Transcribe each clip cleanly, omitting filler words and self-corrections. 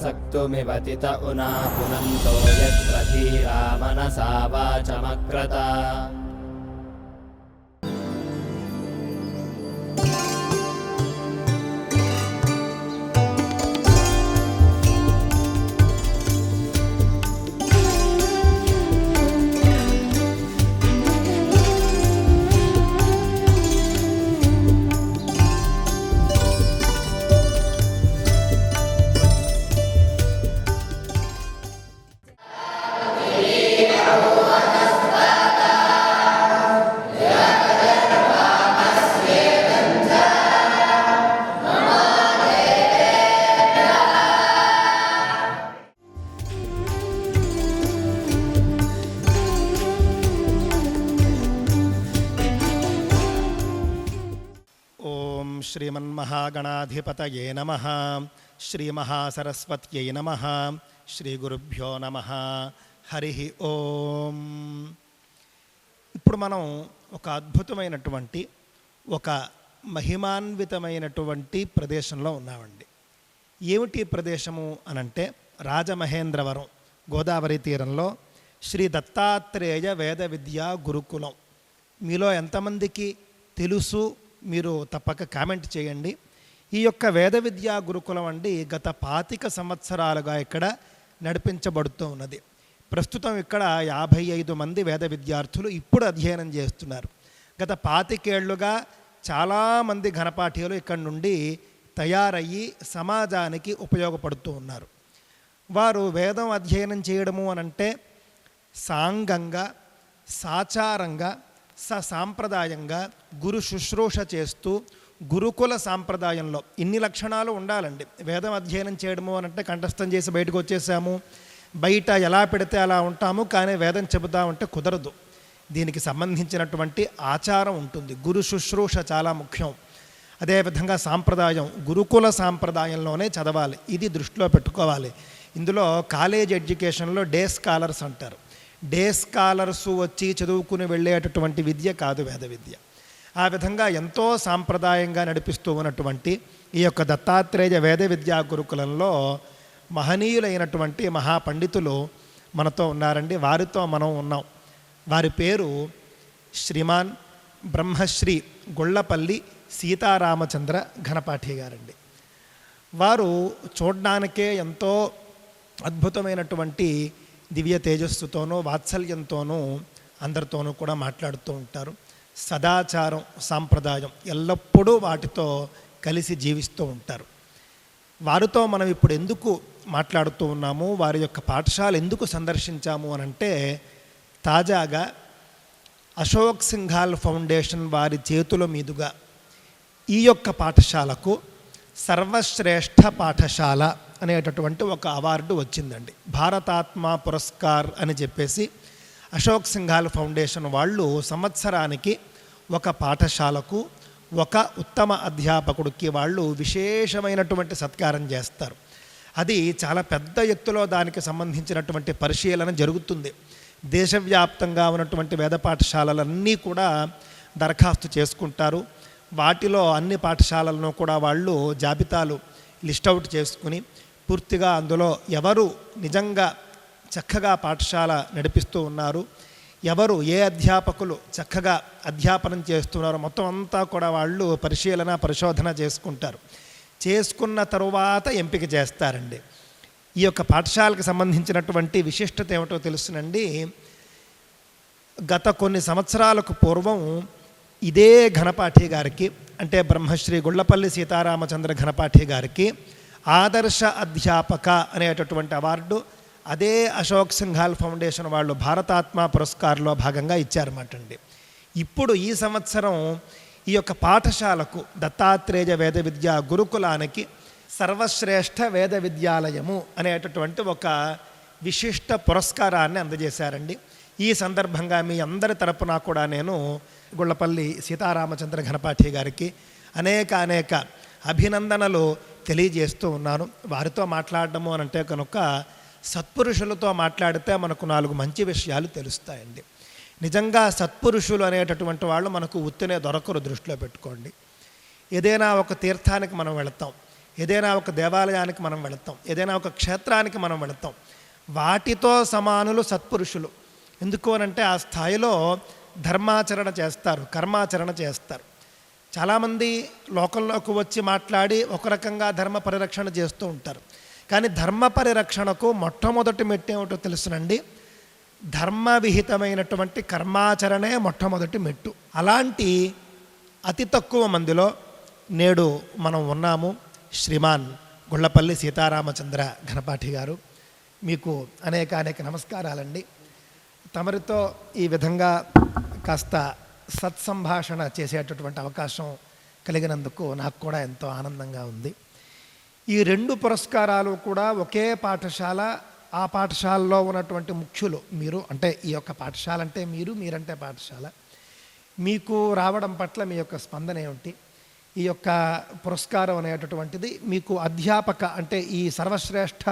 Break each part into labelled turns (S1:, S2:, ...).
S1: सक्तुमिव तित उना पुनन्तो यत्र धीरा मनसा वाचमक्रत।
S2: శ్రీమన్మహాగణాధిపతయే నమః. శ్రీమహాసరస్వత్యై నమః. శ్రీగురుభ్యో నమః. హరి ఓం. ఇప్పుడు మనం ఒక అద్భుతమైనటువంటి ఒక మహిమాన్వితమైనటువంటి ప్రదేశంలో ఉన్నామండి. ఏమిటి ప్రదేశము అనంటే రాజమహేంద్రవరం గోదావరి తీరంలో శ్రీ దత్తాత్రేయ వేద విద్యా గురుకులం. మీలో ఎంతమందికి తెలుసు మీరు తప్పక కామెంట్ చేయండి. ఈ యొక్క వేద విద్యా గురుకులం అండి గత 25 సంవత్సరాలుగా ఇక్కడ నడిపించబడుతూ ఉన్నది. ప్రస్తుతం ఇక్కడ 55 మంది వేద విద్యార్థులు ఇప్పుడు అధ్యయనం చేస్తున్నారు. గత 25 ఏళ్లుగా చాలామంది ఘనపాఠీయులు ఇక్కడ నుండి తయారయ్యి సమాజానికి ఉపయోగపడుతూ ఉన్నారు. వారు వేదం అధ్యయనం చేయడము అనంటే సాంగంగా, సాచారంగా, సాంప్రదాయంగా గురు శుశ్రూష చేస్తూ గురుకుల సాంప్రదాయంలో ఇన్ని లక్షణాలు ఉండాలండి. వేదం అధ్యయనం చేయడము అనంటే కంఠస్థం చేసి బయటకు వచ్చేసాము, బయట ఎలా పెడితే అలా ఉంటాము, కానీ వేదం చెబుతా ఉంటే కుదరదు. దీనికి సంబంధించినటువంటి ఆచారం ఉంటుంది. గురు శుశ్రూష చాలా ముఖ్యం. అదేవిధంగా సాంప్రదాయం గురుకుల సాంప్రదాయంలోనే చదవాలి. ఇది దృష్టిలో పెట్టుకోవాలి. ఇందులో కాలేజ్ ఎడ్యుకేషన్లో డే స్కాలర్స్ అంటారు. డే స్కాలర్స్ వచ్చి చదువుకుని వెళ్ళేటటువంటి విద్య కాదు వేద విద్య. ఆ విధంగా ఎంతో సాంప్రదాయంగా నడిపిస్తూ ఉన్నటువంటి ఈ యొక్క దత్తాత్రేయ వేద విద్యా గురుకులంలో మహనీయులైనటువంటి మహాపండితులు మనతో ఉన్నారండి. వారితో మనం ఉన్నాం. వారి పేరు శ్రీమాన్ బ్రహ్మశ్రీ గొళ్ళపల్లి సీతారామచంద్ర ఘనపాఠి గారండి. వారు చూడడానికే ఎంతో అద్భుతమైనటువంటి దివ్య తేజస్సుతోనూ వాత్సల్యంతోనూ అందరితోనూ కూడా మాట్లాడుతూ ఉంటారు. సదాచారం సాంప్రదాయం ఎల్లప్పుడూ వాటితో కలిసి జీవిస్తూ ఉంటారు. వారితో మనం ఇప్పుడు ఎందుకు మాట్లాడుతూ ఉన్నాము, వారి యొక్క పాఠశాల ఎందుకు సందర్శించాము అనంటే తాజాగా అశోక్ సింఘాల్ ఫౌండేషన్ వారి చేతుల మీదుగా ఈ యొక్క పాఠశాలకు సర్వశ్రేష్ఠ పాఠశాల అనేటటువంటి ఒక అవార్డు వచ్చిందండి. భారతాత్మ పురస్కార్ అని చెప్పేసి అశోక్ సింఘాల్ ఫౌండేషన్ వాళ్ళు సంవత్సరానికి ఒక పాఠశాలకు ఒక ఉత్తమ అధ్యాపకుడికి వాళ్ళు విశేషమైనటువంటి సత్కారం చేస్తారు. అది చాలా పెద్ద ఎత్తులో దానికి సంబంధించినటువంటి పరిశీలన జరుగుతుంది. దేశవ్యాప్తంగా ఉన్నటువంటి వేద పాఠశాలలన్నీ కూడా దరఖాస్తు చేసుకుంటారు. వాటిలో అన్ని పాఠశాలలను కూడా వాళ్ళు జాబితాలు లిస్ట్అవుట్ చేసుకుని పూర్తిగా అందులో ఎవరు నిజంగా చక్కగా పాఠశాల నడిపిస్తూ ఉన్నారు, ఎవరు ఏ అధ్యాపకులు చక్కగా అధ్యాపనం చేస్తున్నారో మొత్తం అంతా కూడా వాళ్ళు పరిశోధన చేసుకుంటారు. చేసుకున్న తరువాత ఎంపిక చేస్తారండి. ఈ యొక్క పాఠశాలకు సంబంధించినటువంటి విశిష్టత ఏమిటో తెలుసునండి. గత కొన్ని సంవత్సరాలకు పూర్వం ఇదే ఘనపాఠి గారికి అంటే బ్రహ్మశ్రీ గొళ్ళపల్లి సీతారామచంద్ర ఘనపాఠి గారికి ఆదర్శ అధ్యాపక అనేటటువంటి అవార్డు అదే అశోక్ సింఘాల్ ఫౌండేషన్ వాళ్ళు భారతాత్మ పురస్కార్లో భాగంగా ఇచ్చారన్నమాట అండి. ఇప్పుడు ఈ సంవత్సరం ఈ యొక్క పాఠశాలకు దత్తాత్రేయ వేద విద్యా గురుకులానికి సర్వశ్రేష్ఠ వేద విద్యాలయము అనేటటువంటి ఒక విశిష్ట పురస్కారాన్ని అందజేశారండి. ఈ సందర్భంగా మీ అందరి తరపున కూడా నేను గొళ్ళపల్లి సీతారామచంద్ర ఘనపాఠి గారికి అనేక అభినందనలు తెలియజేస్తూ ఉన్నాను. వారితో మాట్లాడడము అని అంటే కనుక సత్పురుషులతో మాట్లాడితే మనకు 4 మంచి విషయాలు తెలుస్తాయండి. నిజంగా సత్పురుషులు అనేటటువంటి వాళ్ళు మనకు ఉత్తినే దొరకరు. దృష్టిలో పెట్టుకోండి. ఏదైనా ఒక తీర్థానికి మనం వెళతాం, ఏదైనా ఒక దేవాలయానికి మనం వెళతాం, ఏదైనా ఒక క్షేత్రానికి మనం వెళతాం, వాటితో సమానులు సత్పురుషులు. ఎందుకు అనంటే ఆ స్థాయిలో ధర్మాచరణ చేస్తారు, కర్మాచరణ చేస్తారు. చాలామంది లోకంలోకి వచ్చి మాట్లాడి ఒక రకంగా ధర్మ పరిరక్షణ చేస్తూ ఉంటారు. కానీ ధర్మ పరిరక్షణకు మొట్టమొదటి మెట్టు ఏమిటో తెలుసునండి, ధర్మ విహితమైనటువంటి కర్మాచరణే మొట్టమొదటి మెట్టు. అలాంటి అతి తక్కువ మందిలో నేడు మనం ఉన్నాము. శ్రీమాన్ గుళ్ళపల్లి సీతారామచంద్ర ఘనపాఠి గారు, మీకు అనేక నమస్కారాలండి. తమరితో ఈ విధంగా కాస్త సత్సంభాషణ చేసేటటువంటి అవకాశం కలిగినందుకు నాకు కూడా ఎంతో ఆనందంగా ఉంది. ఈ 2 పురస్కారాలు కూడా ఒకే పాఠశాల, ఆ పాఠశాలలో ఉన్నటువంటి ముఖ్యులు మీరు, అంటే ఈ యొక్క పాఠశాల అంటే మీరంటే పాఠశాల, మీకు రావడం పట్ల మీ యొక్క స్పందన ఏమిటి? ఈ యొక్క పురస్కారం అనేటటువంటిది మీకు అధ్యాపక, అంటే ఈ సర్వశ్రేష్ఠ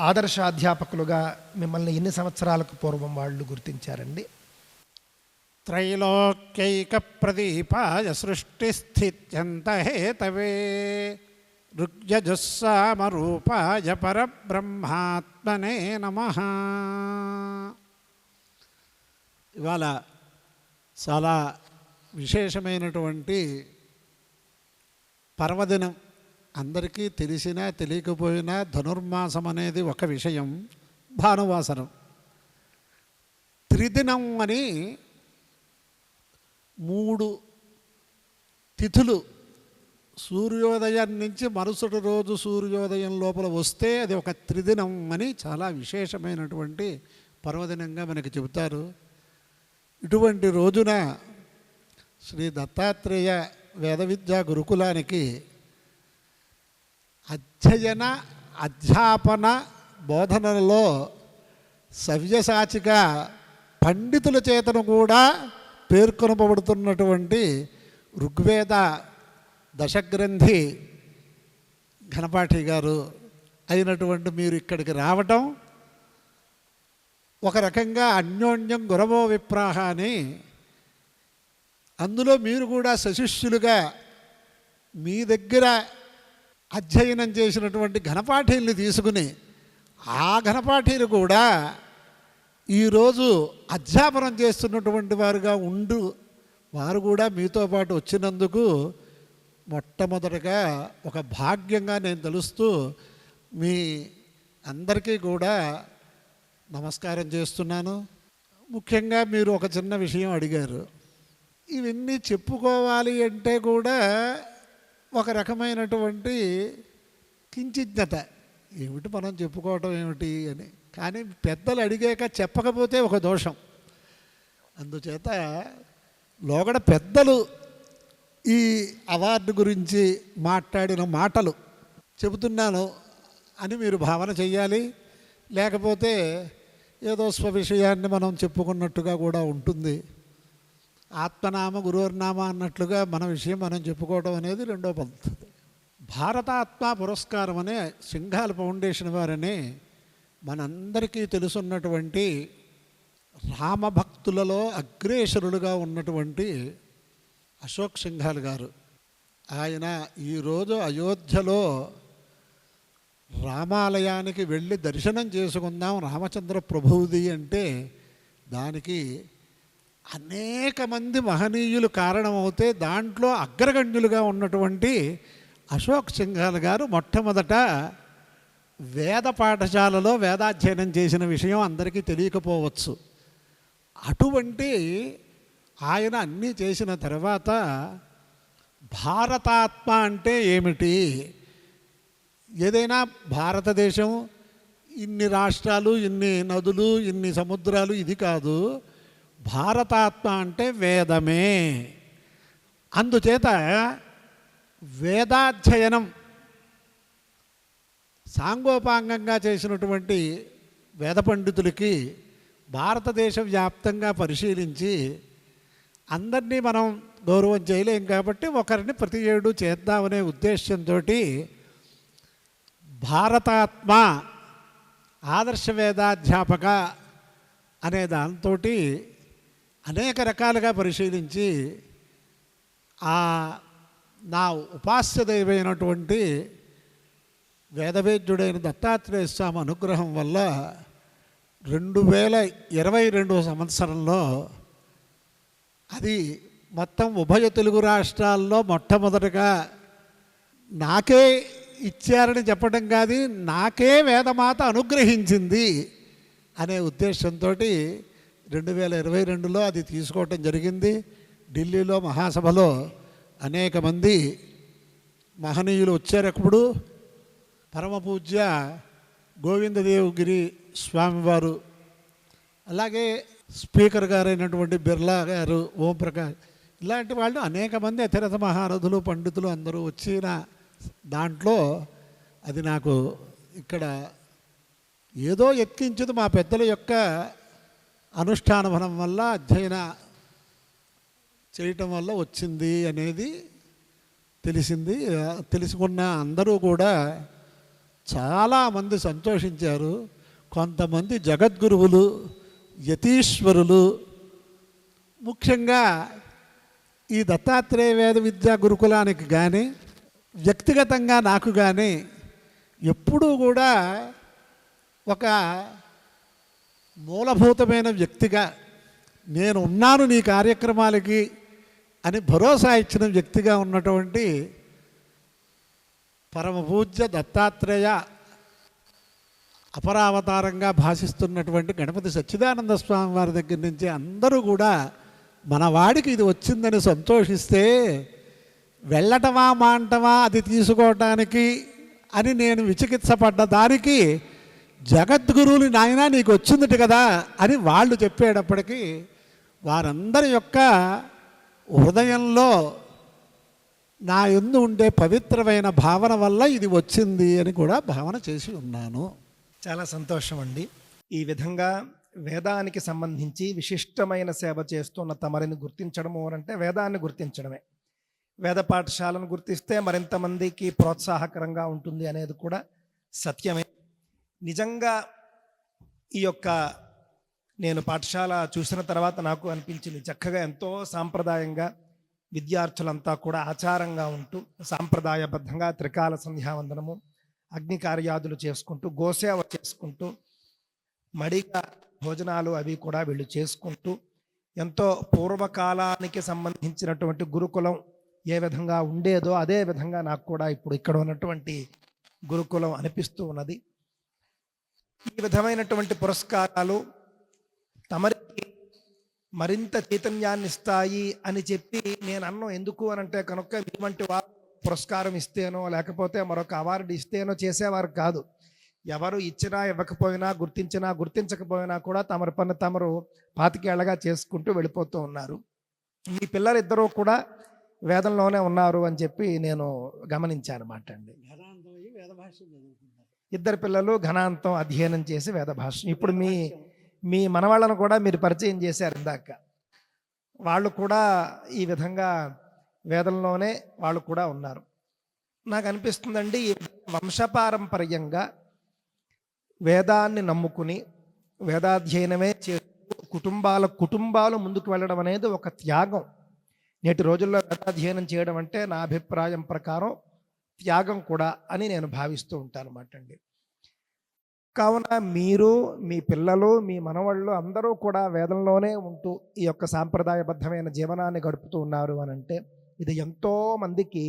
S2: ఆదర్శ అధ్యాపకులుగా మిమ్మల్ని ఎన్ని సంవత్సరాలకు పూర్వం వాళ్ళు గుర్తించారండి?
S3: త్రైలోక్యైక ప్రదీపాయ సృష్టిస్థిత్యంతహేతవే ఋగ్యజస్సామరూపాయ పరబ్రహ్మాత్మనే నమః. ఇవాళ చాలా విశేషమైనటువంటి పర్వదినం. అందరికీ తెలిసినా తెలియకపోయినా ధనుర్మాసం అనేది ఒక విషయం, భానువాసరం త్రిదినం అని 3 తిథులు సూర్యోదయం నుంచి మరుసటి రోజు సూర్యోదయం లోపల వస్తే అది ఒక త్రిదినం అని చాలా విశేషమైనటువంటి పర్వదినంగా మనకి చెబుతారు. ఇటువంటి రోజున శ్రీ దత్తాత్రేయ వేద విద్యా గురుకులానికి అధ్యయన అధ్యాపన బోధనలలో సవ్యసాచిగా పండితుల చేతను కూడా పేర్కొనబడుతున్నటువంటి ఋగ్వేద దశగ్రంథి ఘనపాఠి గారు అయినటువంటి మీరు ఇక్కడికి రావటం ఒక రకంగా అన్యోన్యం గురవో విప్రాహ అని, అందులో మీరు కూడా సశిష్యులుగా మీ దగ్గర అధ్యయనం చేసినటువంటి ఘనపాఠీల్ని తీసుకుని ఆ ఘనపాఠీలు కూడా ఈరోజు అధ్యాపనం చేస్తున్నటువంటి వారుగా వారు కూడా మీతో పాటు వచ్చినందుకు మొట్టమొదటగా ఒక భాగ్యంగా నేను తెలుస్తూ మీ అందరికీ కూడా నమస్కారం చేస్తున్నాను. ముఖ్యంగా మీరు ఒక చిన్న విషయం అడిగారు. ఇవన్నీ చెప్పుకోవాలి అంటే కూడా ఒక రకమైనటువంటి కించిజ్ఞత, ఏమిటి మనం చెప్పుకోవటం ఏమిటి అని. కానీ పెద్దలు అడిగాక చెప్పకపోతే ఒక దోషం. అందుచేత లోగడ పెద్దలు ఈ అవార్డు గురించి మాట్లాడిన మాటలు చెబుతున్నాను అని మీరు భావన చెయ్యాలి. లేకపోతే ఏదో స్వవిషయాన్ని మనం చెప్పుకున్నట్టుగా కూడా ఉంటుంది. ఆత్మనామ గురువర్నామ అన్నట్లుగా మన విషయం మనం చెప్పుకోవడం అనేది రెండో పద్ధతి. భారతాత్మ పురస్కారం అనే సింఘాల్ ఫౌండేషన్ వారని మనందరికీ తెలుసున్నటువంటి రామభక్తులలో అగ్రేసరులుగా ఉన్నటువంటి అశోక్ సింఘాల్ గారు, ఆయన ఈరోజు అయోధ్యలో రామాలయానికి వెళ్ళి దర్శనం చేసుకుందాం రామచంద్ర ప్రభువుది అంటే దానికి అనేక మంది మహనీయులు కారణమవుతే దాంట్లో అగ్రగణ్యులుగా ఉన్నటువంటి అశోక్ సింఘాల్ గారు మొట్టమొదట వేద పాఠశాలలో వేదాధ్యయనం చేసిన విషయం అందరికీ తెలియకపోవచ్చు. అటువంటి ఆయన అన్నీ చేసిన తర్వాత భారతాత్మ అంటే ఏమిటి, ఏదైనా భారతదేశం ఇన్ని రాష్ట్రాలు, ఇన్ని నదులు, ఇన్ని సముద్రాలు, ఇది కాదు. భారతాత్మ అంటే వేదమే. అందుచేత వేదాధ్యయనం సాంగోపాంగంగా చేసినటువంటి వేద పండితులకి భారతదేశ వ్యాప్తంగా పరిశీలించి అందరినీ మనం గౌరవం చేయలేం కాబట్టి ఒకరిని ప్రతి ఏడు చేద్దామనే ఉద్దేశంతో భారతాత్మ ఆదర్శ వేదాధ్యాపక అనే దాంతో అనేక రకాలుగా పరిశీలించి ఆ నా ఉపాస్య దైవమైనటువంటి వేదవేద్యుడైన దత్తాత్రేయ స్వామి అనుగ్రహం వల్ల 2022 సంవత్సరంలో అది మొత్తం ఉభయ తెలుగు రాష్ట్రాల్లో మొట్టమొదటిగా నాకే ఇచ్చారని చెప్పడం కాదు, నాకే వేదమాత అనుగ్రహించింది అనే ఉద్దేశంతో 2022లో అది తీసుకోవటం జరిగింది. ఢిల్లీలో మహాసభలో అనేక మంది మహనీయులు వచ్చారప్పుడు పరమ పూజ్య గోవిందదేవగిరి స్వామివారు, అలాగే స్పీకర్ గారైనటువంటి బిర్లా గారు, ఓంప్రకాష్, ఇలాంటి వాళ్ళు అనేక మంది అతిరథ మహారథులు పండితులు అందరూ వచ్చిన దాంట్లో అది నాకు ఇక్కడ ఏదో ఎత్కించదు మా పెద్దల యొక్క అనుష్ఠాన బలం వల్ల అధ్యయన చేయటం వల్ల వచ్చింది అనేది తెలిసింది. తెలుసుకున్న అందరూ కూడా చాలామంది సంతోషించారు. కొంతమంది జగద్గురువులు, యతీశ్వరులు, ముఖ్యంగా ఈ దత్తాత్రేయ వేద విద్యా గురుకులానికి కానీ వ్యక్తిగతంగా నాకు కానీ ఎప్పుడూ కూడా ఒక మూలభూతమైన వ్యక్తిగా నేను ఉన్నాను నీ కార్యక్రమాలకి అని భరోసా ఇచ్చిన వ్యక్తిగా ఉన్నటువంటి పరమ పూజ్య దత్తాత్రేయ అపరావతారంగా భాషిస్తున్నటువంటి గణపతి సచ్చిదానంద స్వామి వారి దగ్గర నుంచి అందరూ కూడా మన వాడికి ఇది వచ్చిందని సంతోషిస్తే వెళ్ళటమా మాంటమా అది తీసుకోవటానికి అని నేను విచికిత్సపడ్డ దానికి జగద్గురువులు నాయన నీకు వచ్చిందట కదా అని వాళ్ళు చెప్పేటప్పటికీ వారందరి యొక్క హృదయంలో నా యందు ఉండే పవిత్రమైన భావన వల్ల ఇది వచ్చింది అని కూడా భావన చేసి ఉన్నాను.
S2: చాలా సంతోషం అండి. ఈ విధంగా వేదానికి సంబంధించి విశిష్టమైన సేవ చేస్తున్న తమరిని గుర్తించడము అంటే వేదాన్ని గుర్తించడమే. వేద పాఠశాలను గుర్తిస్తే మరింతమందికి ప్రోత్సాహకరంగా ఉంటుంది అనేది కూడా సత్యమే. నిజంగా ఈ యొక్క నేను పాఠశాల చూసిన తర్వాత నాకు అనిపించింది చక్కగా ఎంతో సాంప్రదాయంగా విద్యార్థులంతా కూడా ఆచారంగా ఉంటూ సాంప్రదాయబద్ధంగా త్రికాల సంధ్యావందనము, అగ్ని కార్యాదులు చేసుకుంటూ, గోసేవ చేసుకుంటూ, మడిగా భోజనాలు అవి కూడా వీళ్ళు చేసుకుంటూ ఎంతో పూర్వకాలానికి సంబంధించినటువంటి గురుకులం ఏ విధంగా ఉండేదో అదే విధంగా నాకు కూడా ఇప్పుడు ఇక్కడ ఉన్నటువంటి గురుకులం అనిపిస్తూ ఉన్నది. ఈ విధమైనటువంటి పురస్కారాలు తమరికి మరింత చైతన్యాన్ని ఇస్తాయి అని చెప్పి నేను అన్నం. ఎందుకు అనంటే కనుక ఇటువంటి వారు పురస్కారం ఇస్తేనో లేకపోతే మరొక అవార్డు ఇస్తేనో చేసేవారు కాదు. ఎవరు ఇచ్చినా ఇవ్వకపోయినా, గుర్తించినా గుర్తించకపోయినా కూడా తమరి పని తమరు పాతికేళ్లగా చేసుకుంటూ వెళ్ళిపోతూ ఉన్నారు. ఈ పిల్లలిద్దరూ కూడా వేదంలోనే ఉన్నారు అని చెప్పి నేను గమనించానమాట అండి. ఇద్దరు పిల్లలు ఘనాంతం అధ్యయనం చేసి వేద భాష. ఇప్పుడు మీ మనవాళ్ళను కూడా మీరు పరిచయం చేశారు ఇందాక. వాళ్ళు కూడా ఈ విధంగా వేదంలోనే వాళ్ళు కూడా ఉన్నారు. నాకు అనిపిస్తుందండి ఈ వంశపారంపర్యంగా వేదాన్ని నమ్ముకుని వేదాధ్యయనమే చేస్తూ కుటుంబాలు ముందుకు వెళ్ళడం అనేది ఒక త్యాగం. నేటి రోజుల్లో వేదాధ్యయనం చేయడం అంటే నా అభిప్రాయం ప్రకారం త్యాగం కూడా అని నేను భావిస్తూ ఉంటాను అన్నమాట అండి. కావున మీరు, మీ పిల్లలు, మీ మనవాళ్ళు అందరూ కూడా వేదంలోనే ఉంటూ ఈ యొక్క సాంప్రదాయబద్ధమైన జీవనాన్ని గడుపుతూ ఉన్నారు అని అంటే ఇది ఎంతో మందికి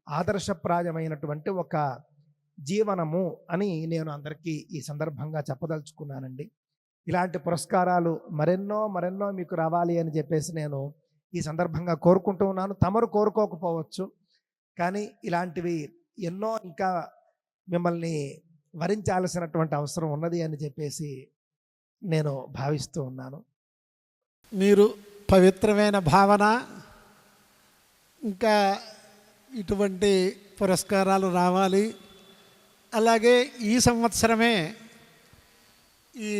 S2: ఆదర్శప్రాయమైనటువంటి ఒక జీవనము అని నేను అందరికీ ఈ సందర్భంగా చెప్పదలుచుకున్నానండి. ఇలాంటి పురస్కారాలు మరెన్నో మీకు రావాలి అని చెప్పేసి నేను ఈ సందర్భంగా కోరుకుంటూ ఉన్నాను. తమరు కోరుకోకపోవచ్చు, కానీ ఇలాంటివి ఎన్నో ఇంకా మిమ్మల్ని వరించాల్సినటువంటి అవసరం ఉన్నది అని చెప్పేసి నేను భావిస్తూ ఉన్నాను.
S3: మీరు పవిత్రమైన భావన, ఇంకా ఇటువంటి పురస్కారాలు రావాలి. అలాగే ఈ సంవత్సరమే ఈ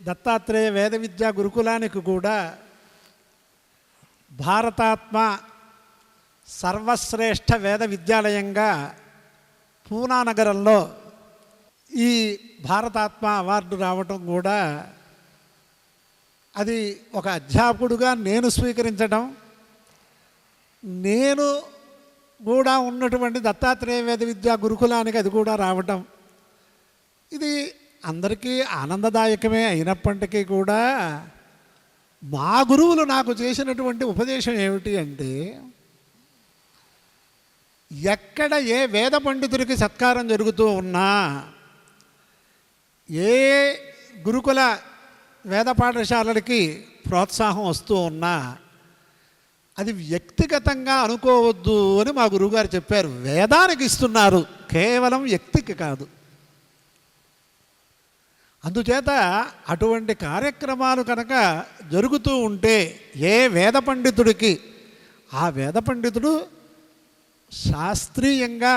S3: దత్తాత్రేయ వేద విద్యా గురుకులానికి కూడా భారతాత్మ సర్వశ్రేష్ఠ వేద విద్యాలయంగా పూనా నగరంలో ఈ భారతాత్మ అవార్డు రావటం కూడా అది ఒక అధ్యాపకుడుగా నేను స్వీకరించడం, నేను కూడా ఉన్నటువంటి దత్తాత్రేయ వేద విద్యా గురుకులానికి అది కూడా రావటం, ఇది అందరికీ ఆనందదాయకమే. అయినప్పటికీ కూడా మా గురువులు నాకు చేసినటువంటి ఉపదేశం ఏమిటి అంటే, ఎక్కడ ఏ వేద పండితుడికి సత్కారం జరుగుతూ ఉన్నా, ఏ గురుకుల వేద పాఠశాలలకి ప్రోత్సాహం వస్తూ ఉన్నా, అది వ్యక్తిగతంగా అనుకోవద్దు అని మా గురువుగారు చెప్పారు. వేదానికి ఇస్తున్నారు, కేవలం వ్యక్తికి కాదు. అందుచేత అటువంటి కార్యక్రమాలు కనుక జరుగుతూ ఉంటే ఏ వేద పండితుడికి ఆ వేద పండితుడు శాస్త్రీయంగా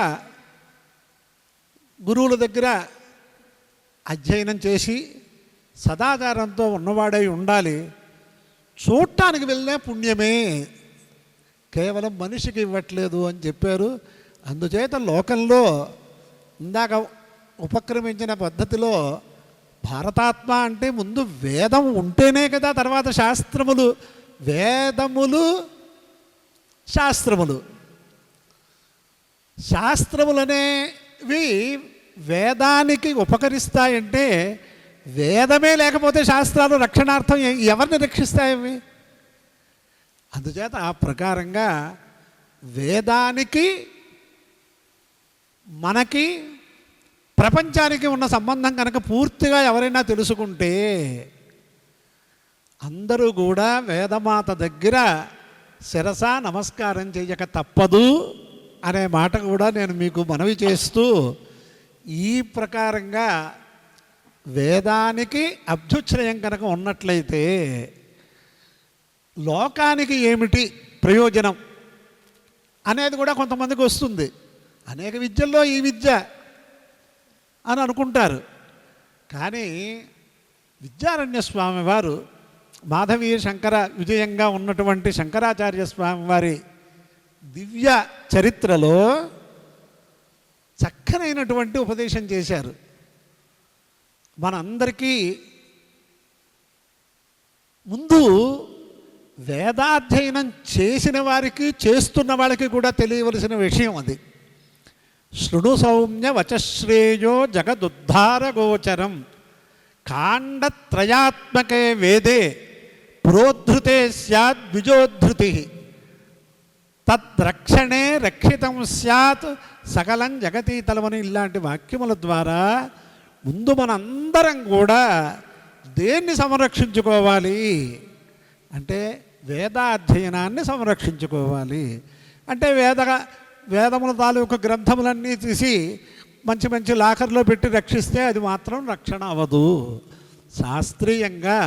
S3: గురువుల దగ్గర అధ్యయనం చేసి సదాచారంతో ఉన్నవాడై ఉండాలి. చూడటానికి వెళ్ళే పుణ్యమే, కేవలం మనిషికి ఇవ్వట్లేదు అని చెప్పారు. అందుచేత లోకంలో ఇందాక ఉపక్రమించిన పద్ధతిలో భారతాత్మ అంటే ముందు వేదం ఉంటేనే కదా తర్వాత శాస్త్రములు. వేదములు శాస్త్రములు, శాస్త్రములనేవి వేదానికి ఉపకరిస్తాయంటే వేదమే లేకపోతే శాస్త్రాలు రక్షణార్థం ఎవరిని రక్షిస్తాయవి? అందుచేత ఆ ప్రకారంగా వేదానికి మనకి ప్రపంచానికి ఉన్న సంబంధం కనుక పూర్తిగా ఎవరైనా తెలుసుకుంటే అందరూ కూడా వేదమాత దగ్గర శిరస నమస్కారం చేయక తప్పదు అనే మాట కూడా నేను మీకు మనవి చేస్తూ, ఈ ప్రకారంగా వేదానికి అభ్యుశ్రయం కనుక ఉన్నట్లయితే లోకానికి ఏమిటి ప్రయోజనం అనేది కూడా కొంతమందికి వస్తుంది. అనేక విద్యల్లో ఈ విద్య అని అనుకుంటారు. కానీ విద్యారణ్య స్వామి వారు మాధవీయ శంకర విజయంగా ఉన్నటువంటి శంకరాచార్య స్వామి వారి దివ్య చరిత్రలో చక్కనైనటువంటి ఉపదేశం చేశారు. మనందరికీ ముందు వేదాధ్యయనం చేసిన వారికి చేస్తున్న వాళ్ళకి కూడా తెలియవలసిన విషయం అది. శృణు సౌమ్య వచశ్రేయో జగదుద్ధార గోచరం కాండత్రయాత్మకే వేదే ప్రోద్ధృతే స్యాద్ ద్విజోద్ధృతి తద్రక్షణే రక్షితం స్యాత్ సకలం జగతీతలమని ఇలాంటి వాక్యముల ద్వారా ముందు మనందరం కూడా దేన్ని సంరక్షించుకోవాలి అంటే వేదాధ్యయనాన్ని సంరక్షించుకోవాలి. అంటే వేదముల తాలూకు గ్రంథములన్నీ తీసి మంచి మంచి లాకర్లో పెట్టి రక్షిస్తే అది మాత్రం రక్షణ అవ్వదు. శాస్త్రీయంగా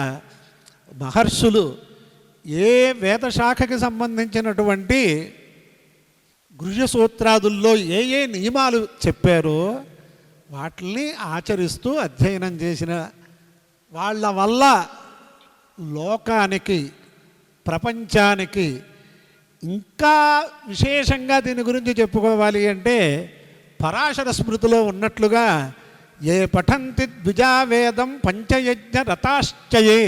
S3: మహర్షులు ఏ వేదశాఖకి సంబంధించినటువంటి గృహ్య సూత్రాదుల్లో ఏ ఏ నియమాలు చెప్పారో వాటిని ఆచరిస్తూ అధ్యయనం చేసిన వాళ్ళ వల్ల లోకానికి ప్రపంచానికి ఇంకా విశేషంగా దీని గురించి చెప్పుకోవాలి అంటే పరాశర స్మృతిలో ఉన్నట్లుగా ఏ పఠంతి ద్విజావేదం పంచయజ్ఞ రతాశ్చయే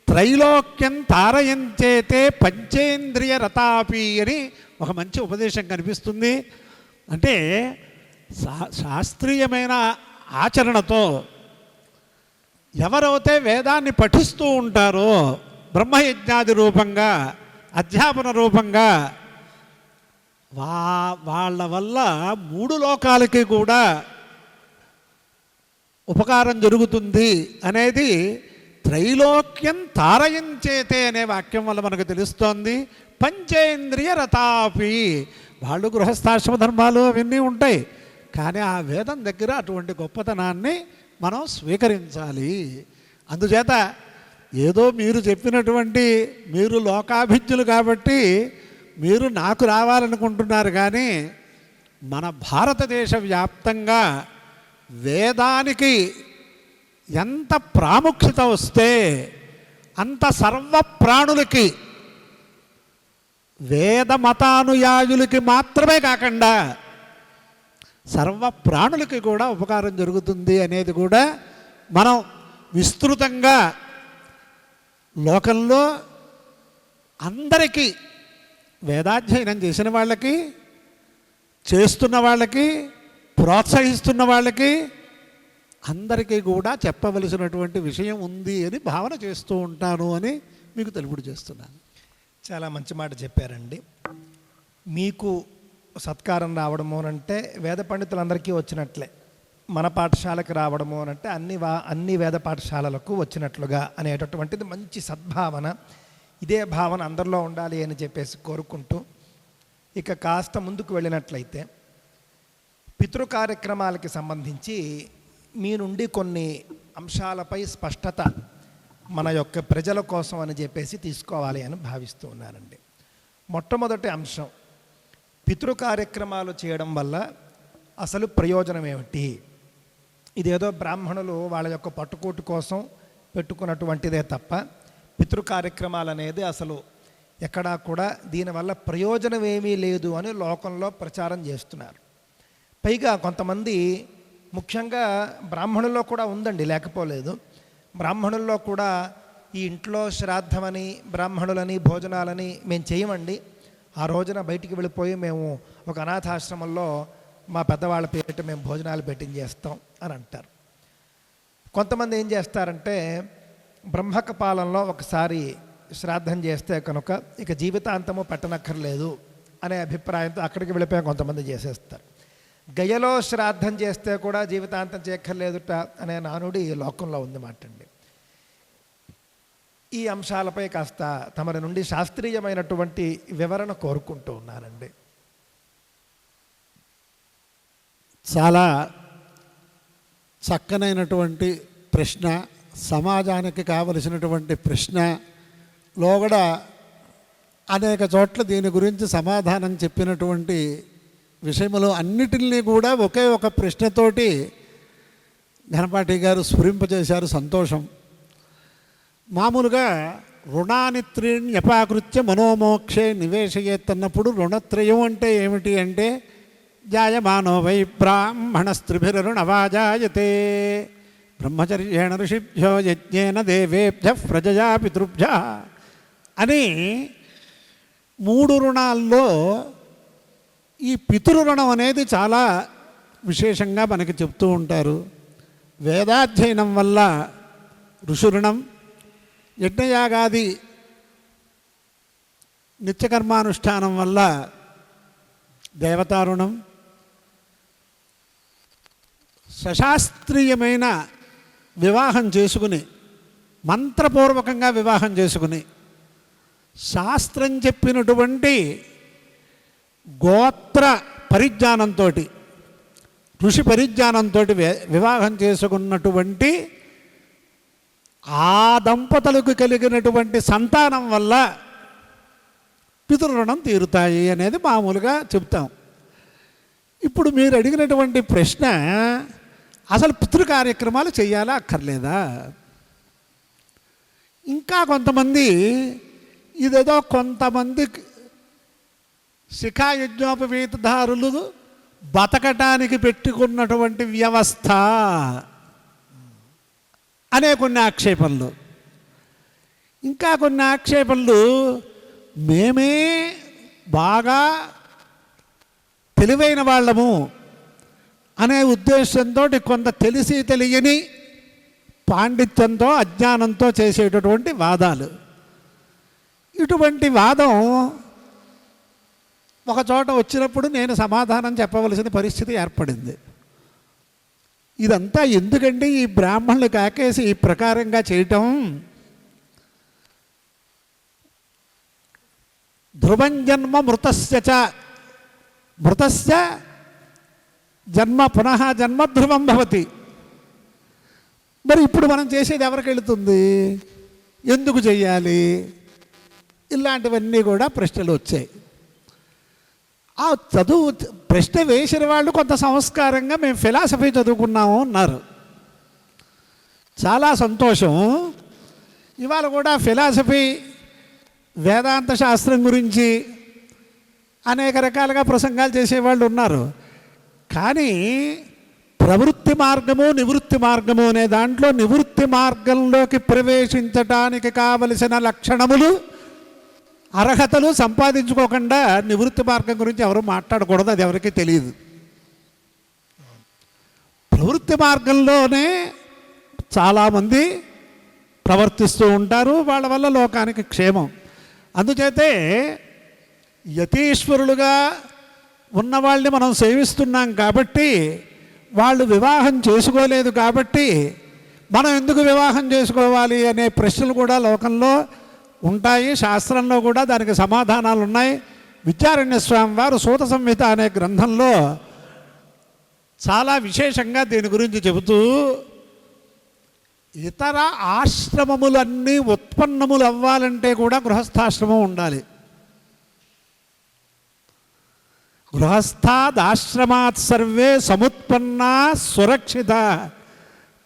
S3: త్రైలోక్యం తారయంచేతే పంచేంద్రియ రతాపి అని ఒక మంచి ఉపదేశం కనిపిస్తుంది. అంటే శాస్త్రీయమైన ఆచరణతో ఎవరైతే వేదాన్ని పఠిస్తూ ఉంటారో బ్రహ్మయజ్ఞాది రూపంగా అధ్యాపన రూపంగా వాళ్ళ వల్ల మూడు లోకాలకి కూడా ఉపకారం జరుగుతుంది అనేది త్రైలోక్యం తారయించేతే అనే వాక్యం వల్ల మనకు తెలుస్తోంది. పంచేంద్రియ రతాపి, వాళ్ళు గృహస్థాశ్రమ ధర్మాలు అవన్నీ ఉంటాయి, కానీ ఆ వేదం దగ్గర అటువంటి గొప్పతనాన్ని మనం స్వీకరించాలి. అందుచేత ఏదో మీరు చెప్పినటువంటి మీరు లోకాభిజ్ఞులు కాబట్టి మీరు నాకు రావాలనుకుంటున్నారు, కానీ మన భారతదేశ వ్యాప్తంగా వేదానికి ఎంత ప్రాముఖ్యత వస్తే అంత సర్వ ప్రాణులకి వేద మతానుయాయులకి మాత్రమే కాకుండా సర్వ ప్రాణులకి కూడా ఉపకారం జరుగుతుంది అనేది కూడా మనం విస్తృతంగా లోకంలో అందరికీ వేదాధ్యయనం చేసిన వాళ్ళకి చేస్తున్న వాళ్ళకి, ప్రోత్సహిస్తున్న వాళ్ళకి అందరికీ కూడా చెప్పవలసినటువంటి విషయం ఉంది అని భావన చేస్తూ ఉంటాను అని మీకు తెలుపుడు చేస్తున్నాను.
S2: చాలా మంచి మాట చెప్పారండి. మీకు సత్కారం రావడము అంటే వేద పండితులందరికీ వచ్చినట్లే, మన పాఠశాలకు రావడము అంటే అన్ని వేద పాఠశాలలకు వచ్చినట్లుగా అనేటటువంటిది మంచి సద్భావన. ఇదే భావన అందరిలో ఉండాలి అని చెప్పేసి కోరుకుంటూ, ఇక కాస్త ముందుకు వెళ్ళినట్లయితే పితృ కార్యక్రమాలకి సంబంధించి మీ నుండి కొన్ని అంశాలపై స్పష్టత మన యొక్క ప్రజల కోసం అని చెప్పేసి తీసుకోవాలి అని భావిస్తూ ఉన్నానండి. మొట్టమొదటి అంశం, పితృ కార్యక్రమాలు చేయడం వల్ల అసలు ప్రయోజనం ఏమిటి? ఇదేదో బ్రాహ్మణులు వాళ్ళ యొక్క పట్టుకోటు కోసం పెట్టుకున్నటువంటిదే తప్ప పితృ కార్యక్రమాలు అనేది అసలు ఎక్కడా కూడా దీనివల్ల ప్రయోజనం ఏమీ లేదు అని లోకంలో ప్రచారం చేస్తున్నారు. పైగా కొంతమంది, ముఖ్యంగా బ్రాహ్మణుల్లో కూడా ఉందండి, లేకపోలేదు, బ్రాహ్మణుల్లో కూడా ఈ ఇంట్లో శ్రాద్ధమని బ్రాహ్మణులని భోజనాలని మేము చేయమండి, ఆ రోజున బయటికి వెళ్ళిపోయి మేము ఒక అనాథాశ్రమంలో మా పెద్దవాళ్ళ పేరిట మేము భోజనాలు పెట్టించేస్తాం అని అంటారు. కొంతమంది ఏం చేస్తారంటే బ్రహ్మక పాలనలో ఒకసారి శ్రాద్ధం చేస్తే కనుక ఇక జీవితాంతము పెట్టనక్కర్లేదు అనే అభిప్రాయంతో అక్కడికి వెళ్ళిపోయి కొంతమంది చేసేస్తారు. గయలో శ్రాద్ధం చేస్తే కూడా జీవితాంతం చేయక్కర్లేదుట అనే నానుడి లోకంలో ఉంది మాటండి. ఈ అంశాలపై కాస్త తమరి నుండి శాస్త్రీయమైనటువంటి వివరణ కోరుకుంటూ ఉన్నానండి.
S3: చాలా చక్కనైనటువంటి ప్రశ్న, సమాజానికి కావలసినటువంటి ప్రశ్న. లోగడ అనేక చోట్ల దీని గురించి సమాధానం చెప్పినటువంటి విషయములు అన్నిటిని కూడా ఒకే ఒక ప్రశ్నతోటి ఘనపాటి గారు స్ఫురింపజేశారు. సంతోషం. మామూలుగా రుణానిత్రీణ్యపాకృత్య మనోమోక్షే నివేశయేత్తన్నప్పుడు రుణత్రయం అంటే ఏమిటి అంటే జాయమానో వై బ్రాహ్మణస్త్రిభిరుణవాజాయతే బ్రహ్మచర్యేణ ఋషిభ్యో యజ్ఞేన దేవేభ్య ప్రజయా పితృభ్య అని 3 రుణాల్లో ఈ పితృరుణం అనేది చాలా విశేషంగా మనకి చెప్తూ ఉంటారు. వేదాధ్యయనం వల్ల ఋషురుణం, యజ్ఞయాగాది నిత్యకర్మానుష్ఠానం వల్ల దేవతారుణం, సశాస్త్రీయమైన వివాహం చేసుకుని, మంత్రపూర్వకంగా వివాహం చేసుకుని శాస్త్రం చెప్పినటువంటి గోత్ర పరిజ్ఞానంతో, ఋషి పరిజ్ఞానంతో వివాహం చేసుకున్నటువంటి ఆ దంపతులకు కలిగినటువంటి సంతానం వల్ల పితృరుణం తీరుతాయి అనేది మామూలుగా చెప్తాం. ఇప్పుడు మీరు అడిగినటువంటి ప్రశ్న, అసలు పితృ కార్యక్రమాలు చేయాలా అక్కర్లేదా? ఇంకా కొంతమంది ఇదేదో కొంతమంది శిఖాయజ్ఞోపవీతదారులు బతకటానికి పెట్టుకున్నటువంటి వ్యవస్థ అనే కొన్ని ఆక్షేపణలు, ఇంకా కొన్ని ఆక్షేపణలు మేమే బాగా తెలివైన వాళ్ళము అనే ఉద్దేశంతో కొంత తెలిసి తెలియని పాండిత్యంతో అజ్ఞానంతో చేసేటటువంటి వాదాలు. ఇటువంటి వాదం ఒక చోట వచ్చినప్పుడు నేను సమాధానం చెప్పవలసిన పరిస్థితి ఏర్పడింది. ఇదంతా ఎందుకండి ఈ బ్రాహ్మణులు కాకేసి ఈ ప్రకారంగా చేయటం? ధ్రువం జన్మ మృతస్య జన్మ పునః జన్మ ధ్రువం భవతి. మరి ఇప్పుడు మనం చేసేది ఎవరికి వెళుతుంది? ఎందుకు చెయ్యాలి? ఇలాంటివన్నీ కూడా ప్రశ్నలు వచ్చాయి. ఆ చదువు ప్రశ్న వేసిన వాళ్ళు కొంత సంస్కారంగా మేము ఫిలాసఫీ చదువుకున్నాము అన్నారు. చాలా సంతోషం. ఇవాళ కూడా ఫిలాసఫీ, వేదాంత శాస్త్రం గురించి అనేక రకాలుగా ప్రసంగాలు చేసేవాళ్ళు ఉన్నారు. కానీ ప్రవృత్తి మార్గము, నివృత్తి మార్గము అనే దాంట్లో నివృత్తి మార్గంలోకి ప్రవేశించటానికి కావలసిన లక్షణములు అర్హతలు సంపాదించుకోకుండా నివృత్తి మార్గం గురించి ఎవరు మాట్లాడకూడదు, అది ఎవరికీ తెలియదు. ప్రవృత్తి మార్గంలోనే చాలామంది ప్రవర్తిస్తూ ఉంటారు, వాళ్ళ వల్ల లోకానికి క్షేమం. అందుచేతే యతీశ్వరులుగా ఉన్నవాళ్ళని మనం సేవిస్తున్నాం కాబట్టి, వాళ్ళు వివాహం చేసుకోలేదు కాబట్టి మనం ఎందుకు వివాహం చేసుకోవాలి అనే ప్రశ్నలు కూడా లోకంలో ఉంటాయి. శాస్త్రంలో కూడా దానికి సమాధానాలు ఉన్నాయి. విద్యారణ్య స్వామి వారు సూత సంహిత అనే గ్రంథంలో చాలా విశేషంగా దీని గురించి చెబుతూ, ఇతర ఆశ్రమములన్నీ ఉత్పన్నములు అవ్వాలంటే కూడా గృహస్థాశ్రమం ఉండాలి. గృహస్థాదాశ్రమాత్ సర్వే సముత్పన్నా సురక్షిత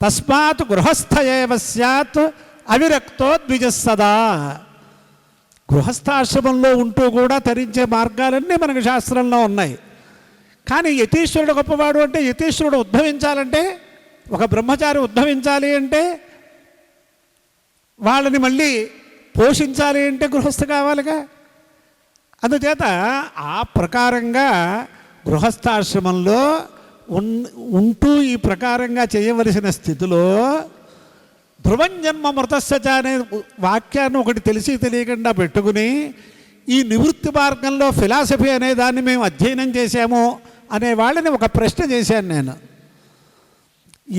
S3: తస్మాత్ గృహస్థ ఏవ స్యాత్ అవిరక్తో ద్విజస్సదా. గృహస్థాశ్రమంలో ఉంటూ కూడా తరించే మార్గాలన్నీ మనకు శాస్త్రంలో ఉన్నాయి. కానీ యతీశ్వరుడు గొప్పవాడు అంటే, యతీశ్వరుడు ఉద్భవించాలంటే, ఒక బ్రహ్మచారి ఉద్భవించాలి అంటే, వాళ్ళని మళ్ళీ పోషించాలి అంటే గృహస్థ కావాలిగా. అందుచేత ఆ ప్రకారంగా గృహస్థాశ్రమంలో ఉంటూ ఈ ప్రకారంగా చేయవలసిన స్థితిలో ధ్రువంజన్మ మృతస్యచ అనే వాక్యాన్ని ఒకటి తెలిసి తెలియకుండా పెట్టుకుని, ఈ నివృత్తి మార్గంలో ఫిలాసఫీ అనే దాన్ని మేము అధ్యయనం చేశాము అనే వాళ్ళని ఒక ప్రశ్న చేశాను నేను.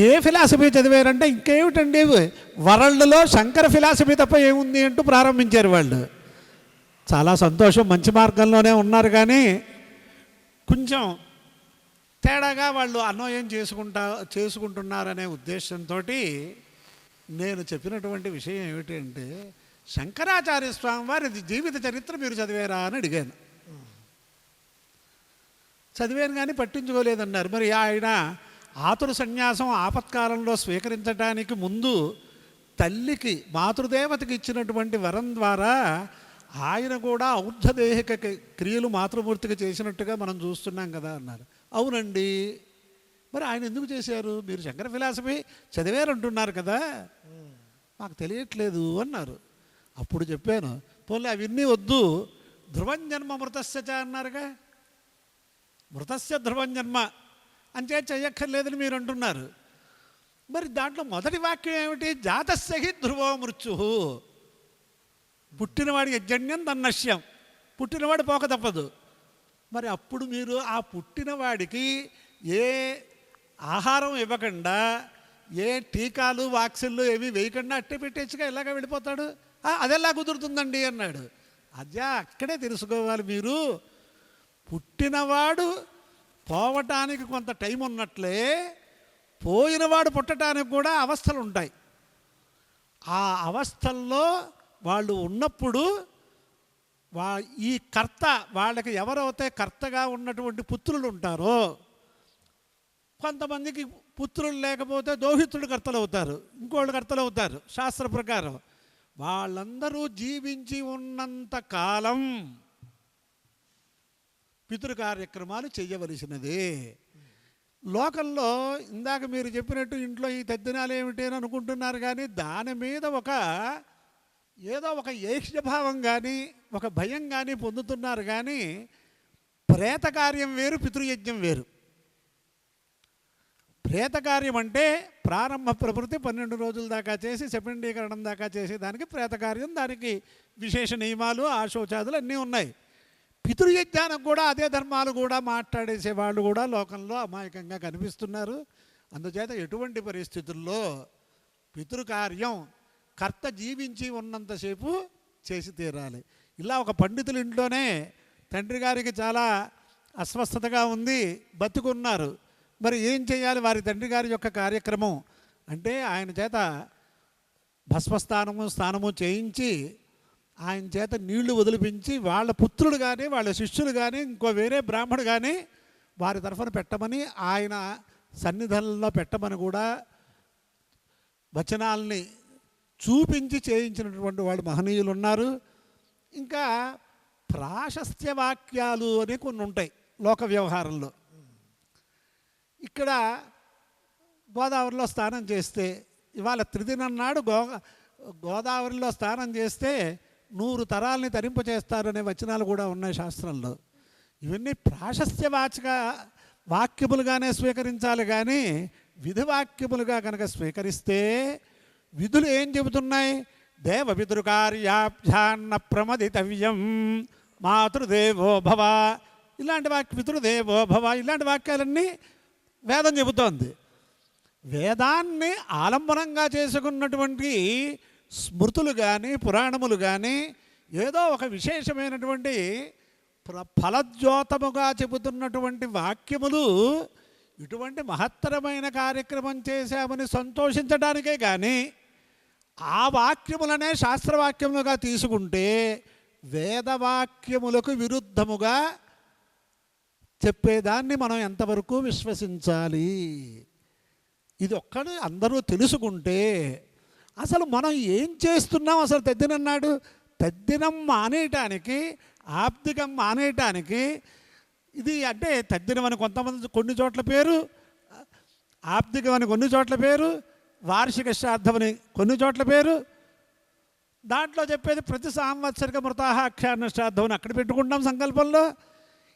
S3: ఏ ఫిలాసఫీ చదివారంటే, ఇంకేమిటండి వరల్డ్లో శంకర ఫిలాసఫీ తప్ప ఏముంది అంటూ ప్రారంభించారు వాళ్ళు. చాలా సంతోషం, మంచి మార్గంలోనే ఉన్నారు, కానీ కొంచెం తేడాగా వాళ్ళు అన్వయం చేసుకుంటున్నారనే ఉద్దేశంతో నేను చెప్పినటువంటి విషయం ఏమిటంటే, శంకరాచార్య స్వామి వారి జీవిత చరిత్ర మీరు చదివారా అని అడిగాను. చదివాను కానీ పట్టించుకోలేదన్నారు. మరి ఆయన ఆతుర సన్యాసం ఆపత్కాలంలో స్వీకరించడానికి ముందు తల్లికి మాతృదేవతకి ఇచ్చినటువంటి వరం ద్వారా ఆయన కూడా ఔర్ధదేహిక క్రియలు మాతృమూర్తికి చేసినట్టుగా మనం చూస్తున్నాం కదా అన్నారు. అవునండి, మరి ఆయన ఎందుకు చేశారు? మీరు శంకర ఫిలాసఫీ చదివారంటున్నారు కదా, మాకు తెలియట్లేదు అన్నారు. అప్పుడు చెప్పాను, పోలే అవన్నీ వద్దు, ధ్రువం జన్మ మృతస్యచ అన్నారుగా, మృతస్య ధ్రువం జన్మ అంతే చెయ్యక్కర్లేదని మీరు అంటున్నారు. మరి దాంట్లో మొదటి వాక్యం ఏమిటి? జాతస్య ధ్రువో మృత్యు, పుట్టినవాడి యజ్ఞం తన్నశ్యం, పుట్టినవాడు పోక తప్పదు. మరి అప్పుడు మీరు ఆ పుట్టినవాడికి ఏ ఆహారం ఇవ్వకుండా, ఏ టీకాలు వాక్సిన్లు ఏమి వేయకుండా అట్టే పెట్టేచ్చుగా ఎలాగ వెళ్ళిపోతాడు? అదెలా కుదురుతుందండి అన్నాడు. అదే అక్కడే తెలుసుకోవాలి మీరు. పుట్టినవాడు పోవటానికి కొంత టైం ఉన్నట్లే పోయినవాడు పుట్టడానికి కూడా అవస్థలు ఉంటాయి. ఆ అవస్థల్లో వాళ్ళు ఉన్నప్పుడు ఈ కర్త, వాళ్ళకి ఎవరైతే కర్తగా ఉన్నటువంటి పుత్రులు ఉంటారో, కొంతమందికి పుత్రులు లేకపోతే దోహిత్రుడు కర్తలు అవుతారు, ఇంకోళ్ళు కర్తలు అవుతారు శాస్త్ర ప్రకారం. వాళ్ళందరూ జీవించి ఉన్నంత కాలం పితృ కార్యక్రమాలు చేయవలసినదే. లోకంలో ఇందాక మీరు చెప్పినట్టు ఇంట్లో ఈ తద్దినాలు ఏమిటి అని అనుకుంటున్నారు, కానీ దాని మీద ఏదో ఒక ఏక్ష్యభావం కానీ ఒక భయం కానీ పొందుతున్నారు. కానీ ప్రేతకార్యం వేరు, పితృయజ్ఞం వేరు. ప్రేతకార్యం అంటే ప్రారంభ ప్రవృత్తి 12 రోజుల దాకా చేసి శపిండీకరణం దాకా చేసి దానికి ప్రేతకార్యం, దానికి విశేష నియమాలు, ఆశోచాదులు అన్నీ ఉన్నాయి. పితృయజ్ఞానం కూడా అదే ధర్మాలు కూడా మాట్లాడేసే వాళ్ళు కూడా లోకంలో అమాయకంగా కనిపిస్తున్నారు. అందుచేత ఎటువంటి పరిస్థితుల్లో పితృకార్యం కర్త జీవించి ఉన్నంతసేపు చేసి తీరాలి. ఇలా ఒక పండితుల ఇంట్లోనే తండ్రి గారికి చాలా అస్వస్థతగా ఉంది, బతుకున్నారు. మరి ఏం చేయాలి వారి తండ్రి గారి యొక్క కార్యక్రమం అంటే, ఆయన చేత స్నానము చేయించి ఆయన చేత నీళ్లు వదిలిపించి వాళ్ళ పుత్రుడు కానీ వాళ్ళ శిష్యులు కానీ ఇంకో వేరే బ్రాహ్మడు కానీ వారి తరఫున పెట్టమని, ఆయన సన్నిధానంలో పెట్టమని కూడా వచనాల్ని చూపించి చేయించినటువంటి వాళ్ళు మహనీయులు ఉన్నారు. ఇంకా ప్రాశస్త్య వాక్యాలు అని కొన్ని ఉంటాయి లోక వ్యవహారంలో. ఇక్కడ గోదావరిలో స్నానం చేస్తే, ఇవాళ త్రిదినం నాడు గోదావరిలో స్నానం చేస్తే 100 తరాల్ని తరింపచేస్తారనే వచనాలు కూడా ఉన్నాయి శాస్త్రంలో. ఇవన్నీ ప్రాశస్త్యవాచక వాక్యములుగానే స్వీకరించాలి, కానీ విధివాక్యములుగా కనుక స్వీకరిస్తే విధులు ఏం చెబుతున్నాయి? దేవ పితృకార్యాభ్యాన్న ప్రమదితవ్యం, మాతృదేవో భవ, ఇలాంటి పితృదేవో భవ, ఇలాంటి వాక్యాలన్నీ వేదం చెబుతోంది. వేదాన్ని ఆలంబనంగా చేసుకున్నటువంటి స్మృతులు కానీ పురాణములు కానీ ఏదో ఒక విశేషమైనటువంటి ఫలద్యోతముగా చెబుతున్నటువంటి వాక్యములు ఇటువంటి మహత్తరమైన కార్యక్రమం చేశామని సంతోషించడానికే కానీ ఆ వాక్యములనే శాస్త్రవాక్యములుగా తీసుకుంటే వేదవాక్యములకు విరుద్ధముగా చెప్పేదాన్ని మనం ఎంతవరకు విశ్వసించాలి? ఇది ఒక్కడు అందరూ తెలుసుకుంటే అసలు మనం ఏం చేస్తున్నాం? అసలు తద్దినన్నాడు, తద్దినం మానేయటానికి, ఆబ్దికం మానేయటానికి, ఇది అంటే తద్దినం అని కొంతమంది కొన్ని చోట్ల పేరు, ఆబ్దికం అని కొన్ని చోట్ల పేరు, వార్షిక శ్రాద్ధమని కొన్ని చోట్ల పేరు. దాంట్లో చెప్పేది ప్రతి సాంవత్సరిక మృతాహాఖ్యాన శ్రాద్ధం అని అక్కడ పెట్టుకుంటాం సంకల్పంలో.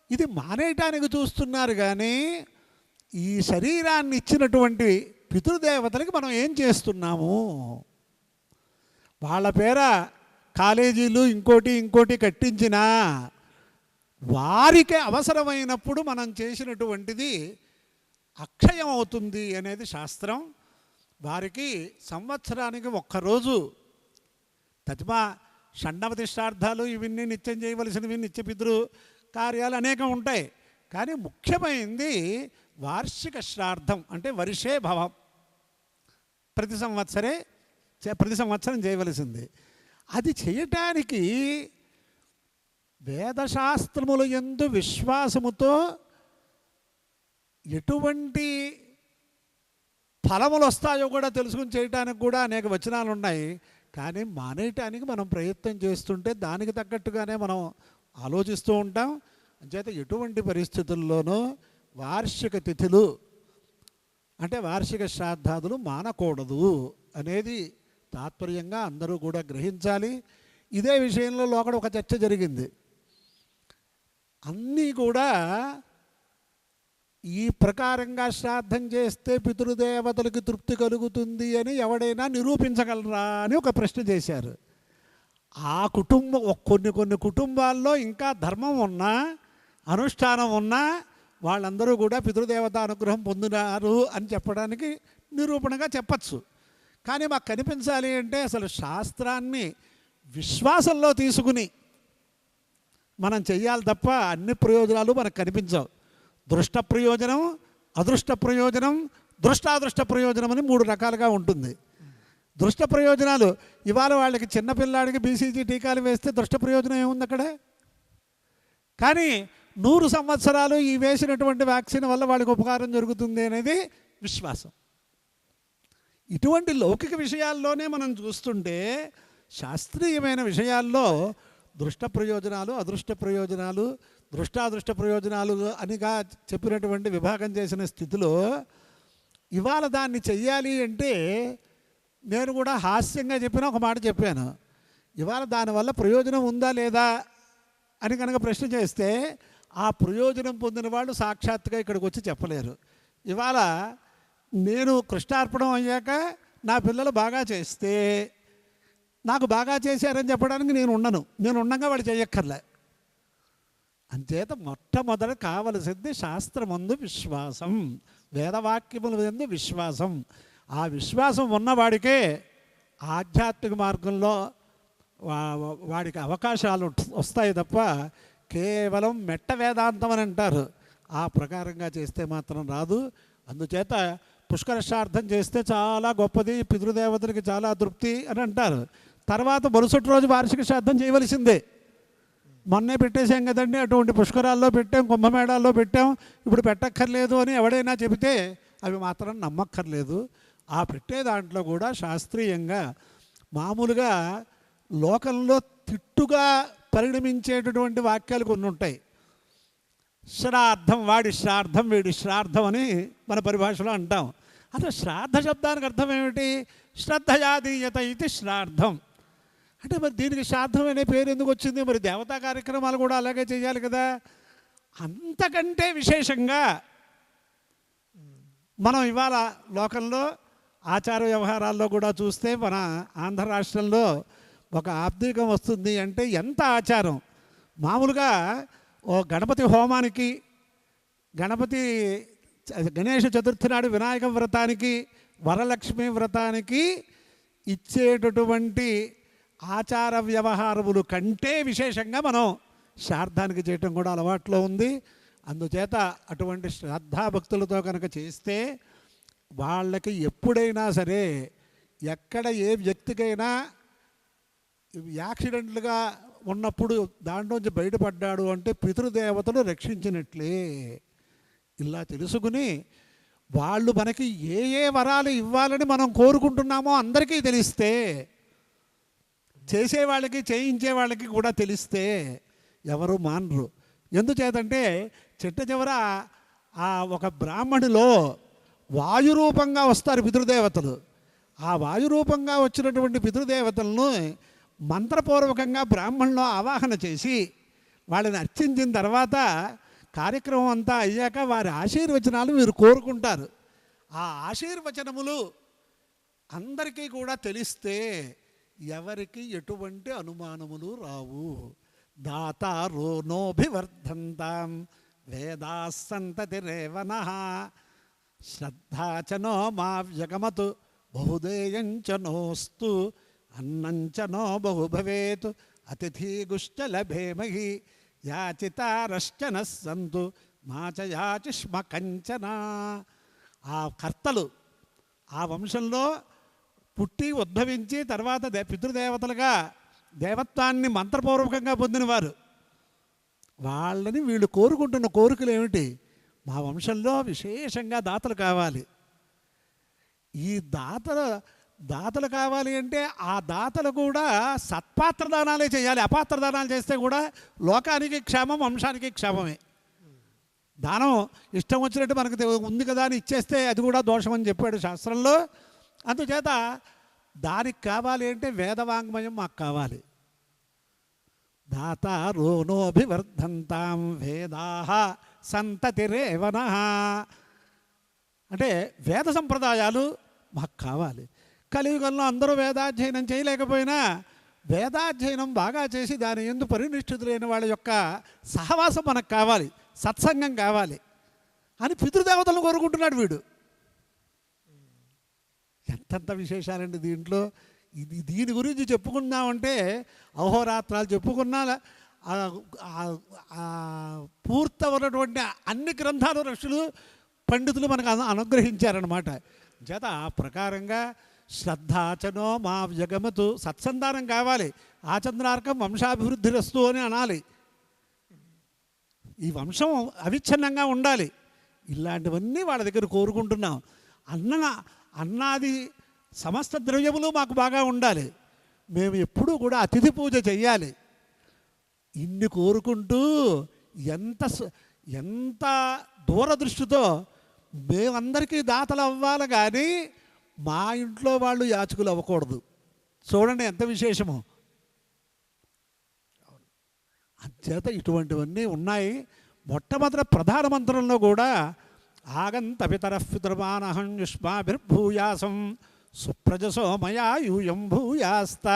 S3: ఇది మానేయటానికి చూస్తున్నారు, కానీ ఈ శరీరాన్ని ఇచ్చినటువంటి పితృదేవతలకి మనం ఏం చేస్తున్నాము? వాళ్ళ పేర కాలేజీలు ఇంకోటి కట్టించినా వారికి అవసరమైనప్పుడు మనం చేసినటువంటిది అక్షయం అవుతుంది అనేది శాస్త్రం. వారికి సంవత్సరానికి ఒక్కరోజు తతిమా షణ్ణవతిష్టార్థాలు ఇవన్నీ నిత్యం చేయవలసినవి, నిత్య పితృ కార్యాలు అనేకం ఉంటాయి, కానీ ముఖ్యమైనది వార్షిక శ్రాద్ధం, అంటే వర్షే భవం, ప్రతి సంవత్సరం చేయవలసింది. అది చేయటానికి వేదశాస్త్రముల యందు విశ్వాసముతో ఎటువంటి ఫలములు వస్తాయో కూడా తెలుసుకుని చేయటానికి కూడా అనేక వచనాలు ఉన్నాయి. కానీ మానేయటానికి మనం ప్రయత్నం చేస్తుంటే దానికి తగ్గట్టుగానే మనం ఆలోచిస్తూ ఉంటాం. అంచేత ఎటువంటి పరిస్థితుల్లోనూ వార్షిక తిథులు అంటే వార్షిక శ్రాద్ధాదులు మానకూడదు అనేది తాత్పర్యంగా అందరూ కూడా గ్రహించాలి. ఇదే విషయంలో లోకడ ఒక చర్చ జరిగింది. అన్నీ కూడా ఈ ప్రకారంగా శ్రాద్ధం చేస్తే పితృదేవతలకు తృప్తి కలుగుతుంది అని ఎవడైనా నిరూపించగలరా అని ఒక ప్రశ్న చేశారు. ఆ కుటుంబం కొన్ని కుటుంబాల్లో ఇంకా ధర్మం ఉన్నా అనుష్ఠానం ఉన్నా వాళ్ళందరూ కూడా పితృదేవత అనుగ్రహం పొందినారు అని చెప్పడానికి నిరూపణగా చెప్పచ్చు. కానీ మాకు కనిపించాలి అంటే అసలు శాస్త్రాన్ని విశ్వాసంలో తీసుకుని మనం చెయ్యాలి తప్ప అన్ని ప్రయోజనాలు మనకు కనిపించవు. దృష్ట ప్రయోజనం, అదృష్ట ప్రయోజనం, దృష్టాదృష్ట ప్రయోజనం అని 3 రకాలుగా ఉంటుంది. దృష్ట ప్రయోజనాలు ఇవాళ వాళ్ళకి చిన్నపిల్లాడికి బీసీజీ టీకాలు వేస్తే దృష్ట ప్రయోజనం ఏముంది అక్కడ? కానీ 100 సంవత్సరాలు ఈ వేసినటువంటి వ్యాక్సిన్ వల్ల వాళ్ళకి ఉపకారం జరుగుతుంది అనేది విశ్వాసం. ఇటువంటి లౌకిక విషయాల్లోనే మనం చూస్తుంటే శాస్త్రీయమైన విషయాల్లో దృష్ట ప్రయోజనాలు, అదృష్ట ప్రయోజనాలు, దృష్టాదృష్ట ప్రయోజనాలు అనిగా చెప్పినటువంటి విభాగం చేసిన స్థితిలో ఇవాళ దాన్ని చెయ్యాలి అంటే నేను కూడా హాస్యంగా చెప్పిన ఒక మాట చెప్పాను. ఇవాళ దానివల్ల ప్రయోజనం ఉందా లేదా అని కనుక ప్రశ్న చేస్తే ఆ ప్రయోజనం పొందిన వాళ్ళు సాక్షాత్తుగా ఇక్కడికి వచ్చి చెప్పలేరు. ఇవాళ నేను కృష్ణార్పణం అయ్యాక నా పిల్లలు బాగా చేస్తే నాకు బాగా చేశారని చెప్పడానికి నేను ఉండగా వాడు చేయక్కర్లే. అంచేత మొట్టమొదట కావలసింది శాస్త్రమందు విశ్వాసం, వేదవాక్యముల యందు విశ్వాసం. ఆ విశ్వాసం ఉన్నవాడికే ఆధ్యాత్మిక మార్గంలో వాడికి అవకాశాలు వస్తాయి తప్ప కేవలం మెట్ట వేదాంతం అని అంటారు, ఆ ప్రకారంగా చేస్తే మాత్రం రాదు. అందుచేత పుష్కర శ్రాద్ధం చేస్తే చాలా గొప్పది, పితృదేవతలకి చాలా తృప్తి అని అంటారు. తర్వాత మరుసటి రోజు వార్షిక శ్రాద్ధం చేయవలసిందే. మొన్నే పెట్టేశాం కదండి, అటువంటి పుష్కరాల్లో పెట్టాం, కుంభమేళాల్లో పెట్టాం, ఇప్పుడు పెట్టక్కర్లేదు అని ఎవడైనా చెబితే అవి మాత్రం నమ్మక్కర్లేదు. ఆ పెట్టే దాంట్లో కూడా శాస్త్రీయంగా మామూలుగా లోకంలో తిట్టుగా పరిణమించేటటువంటి వాక్యాలు కొన్ని ఉంటాయి. శ్రాద్ధం, వాడి శ్రాద్ధం, వీడి శ్రాద్ధం అని మన పరిభాషలో అంటాం. అసలు శ్రాద్ధ శబ్దానికి అర్థం ఏమిటి? శ్రద్ధయాదీయత ఇది శ్రాద్ధం అంటే మరి దీనికి శ్రాద్ధం అనే పేరు ఎందుకు వచ్చింది? మరి దేవతా కార్యక్రమాలు కూడా అలాగే చేయాలి కదా. అంతకంటే విశేషంగా మనం ఇవాళ లోకంలో ఆచార వ్యవహారాల్లో కూడా చూస్తే మన ఆంధ్ర రాష్ట్రంలో ఒక ఆబ్దికం వస్తుంది అంటే ఎంత ఆచారం. మామూలుగా ఓ గణపతి హోమానికి, గణేష చతుర్థి నాడు వినాయక వ్రతానికి, వరలక్ష్మి వ్రతానికి ఇచ్చేటటువంటి ఆచార వ్యవహారములు కంటే విశేషంగా మనం శ్రాద్ధానికి చేయటం కూడా అలవాట్లో ఉంది. అందుచేత అటువంటి శ్రద్ధాభక్తులతో కనుక చేస్తే వాళ్ళకి ఎప్పుడైనా సరే, ఎక్కడ ఏ వ్యక్తికైనా యాక్సిడెంట్లుగా ఉన్నప్పుడు దాంట్లోంచి బయటపడ్డాడు అంటే పితృదేవతలు రక్షించినట్లే. ఇలా తెలుసుకుని వాళ్ళు మనకి ఏ ఏ వరాలు ఇవ్వాలని మనం కోరుకుంటున్నామో అందరికీ తెలిస్తే, చేసేవాళ్ళకి చేయించే వాళ్ళకి కూడా తెలిస్తే ఎవరు మానరు. ఎందుచేతంటే చిట్ట చివర ఆ ఒక బ్రాహ్మణిలో వాయురూపంగా వస్తారు పితృదేవతలు. ఆ వాయురూపంగా వచ్చినటువంటి పితృదేవతలను మంత్రపూర్వకంగా బ్రాహ్మణులు ఆవాహన చేసి వాళ్ళని అర్చించిన తర్వాత కార్యక్రమం అంతా అయ్యాక వారి ఆశీర్వచనాలు మీరు కోరుకుంటారు. ఆ ఆశీర్వచనములు అందరికీ కూడా తెలిస్తే ఎవరికి ఎటువంటి అనుమానములు రావు. దాతారో నోభివర్ధంతాం వేదాస్సంతతిరేవనః శ్రద్ధాచనో మా వ్యగమతు బహుదేయంచనోస్తు అన్నంచనో బహు భవేత్ అతిథిగుశ్చ లభేమహి యాచితారశ్చన సంతు మాచ యాచిష్మ కంచన. ఆ కర్తలు ఆ వంశంలో పుట్టి ఉద్భవించి తర్వాత పితృదేవతలుగా దేవత్వాన్ని మంత్రపూర్వకంగా పొందినవారు. వాళ్ళని వీళ్ళు కోరుకుంటున్న కోరికలు ఏమిటి? మా వంశంలో విశేషంగా దాతలు కావాలి. ఈ దాతలు కావాలి అంటే ఆ దాతలు కూడా సత్పాత్ర దానాలే చేయాలి. అపాత్ర దానాలు చేస్తే కూడా లోకానికి క్షేమం, వంశానికి క్షేమమే. దానం ఇష్టం వచ్చినట్టు మనకు ఉంది కదా అని ఇచ్చేస్తే అది కూడా దోషం అని చెప్పాడు శాస్త్రంలో. అందుచేత దానికి కావాలి అంటే వేదవాంగ్మయం మాకు కావాలి. దాతారోనోభివర్ధంతాం వేదాః సంతతిరేవనః అంటే వేద సంప్రదాయాలు మాకు కావాలి. కలియుగంలో అందరూ వేదాధ్యయనం చేయలేకపోయినా వేదాధ్యయనం బాగా చేసి దాని యందు పరినిష్ఠితులైన వాళ్ళ యొక్క సహవాసం మనకు కావాలి, సత్సంగం కావాలి అని పితృదేవతలను కోరుకుంటున్నాడు వీడు. ఎంతంత విశేషాలండి దీంట్లో. దీని గురించి చెప్పుకుందామంటే అహోరాత్రాలు చెప్పుకున్నా పూర్తవనటువంటి అన్ని గ్రంథాలు ఋషులు పండితులు మనకు అనుగ్రహించారనమాట. చేత ఆ ప్రకారంగా శ్రద్ధాచనో మా వ్యగమతు సత్సంతానం కావాలి. ఆచంద్రార్కం వంశాభివృద్ధిరస్తు అని అనాలి. ఈ వంశం అవిచ్ఛిన్నంగా ఉండాలి. ఇలాంటివన్నీ వాళ్ళ దగ్గర కోరుకుంటున్నాం. అన్నాది సమస్త ద్రవ్యములు మాకు బాగా ఉండాలి. మేము ఎప్పుడూ కూడా అతిథి పూజ చెయ్యాలి. ఇన్ని కోరుకుంటూ ఎంత దూరదృష్టితో మేమందరికీ దాతలు అవ్వాలి కానీ మా ఇంట్లో వాళ్ళు యాచకులు అవ్వకూడదు. చూడండి ఎంత విశేషమో. అంచేత ఇటువంటివన్నీ ఉన్నాయి. మొట్టమొదటి ప్రధాన మంత్రంలో కూడా ఆగంత పితరః పితృమానహం యుష్మాభిర్భూయాసం సుప్రజసో మయా యూయం భూయాస్త.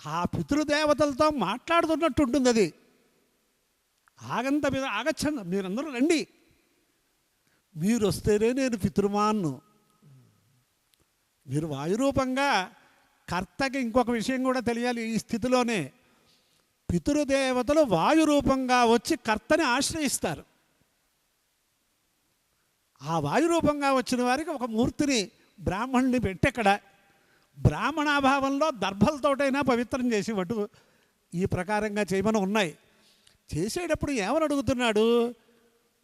S3: ఆ పితృదేవతలతో మాట్లాడుతున్నట్టు ఉంటుంది అది. ఆగంత ఆగచ్చండి, మీరందరూ రండి, మీరు వస్తేనే నేను పితృమాన్ను. మీరు వాయురూపంగా కర్తకి ఇంకొక విషయం కూడా తెలియాలి. ఈ స్థితిలోనే పితృదేవతలు వాయురూపంగా వచ్చి కర్తని ఆశ్రయిస్తారు. ఆ వాయురూపంగా వచ్చిన వారికి ఒక మూర్తిని బ్రాహ్మణుని పెట్టెక్కడ బ్రాహ్మణాభావంలో దర్భలతోటైనా పవిత్రం చేసి వటు ఈ ప్రకారంగా చేయమని ఉన్నాయి. చేసేటప్పుడు ఏమని అడుగుతున్నాడు?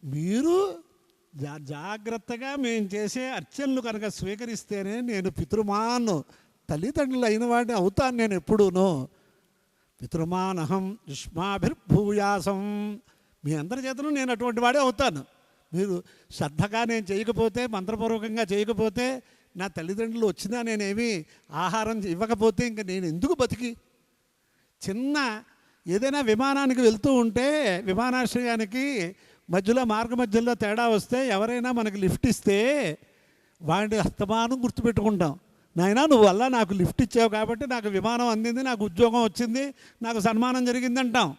S3: మీరు జాగ్రత్తగా మేము చేసే అర్చనలు కనుక స్వీకరిస్తేనే నేను పితృమాను తల్లిదండ్రులు అయిన వాడిని అవుతాను. నేను ఎప్పుడూనూ పితృమానహం యుష్మాభిర్భూయాసం, మీ అందరి చేతను నేను అటువంటి వాడే అవుతాను. మీరు శ్రద్ధగా నేను చేయకపోతే, మంత్రపూర్వకంగా చేయకపోతే, నా తల్లిదండ్రులు వచ్చినా నేనేమి ఆహారం ఇవ్వకపోతే ఇంక నేను ఎందుకు బతికి చిన్న ఏదైనా విమానానికి వెళ్తూ ఉంటే విమానాశ్రయానికి మధ్యలో మధ్యలో తేడా వస్తే ఎవరైనా మనకి లిఫ్ట్ ఇస్తే వాడిని అస్తమానం గుర్తుపెట్టుకుంటాం. నాయనా నువ్వు వల్ల నాకు లిఫ్ట్ ఇచ్చావు కాబట్టి నాకు విమానం అందింది, నాకు ఉద్యోగం వచ్చింది, నాకు సన్మానం జరిగింది అంటాం.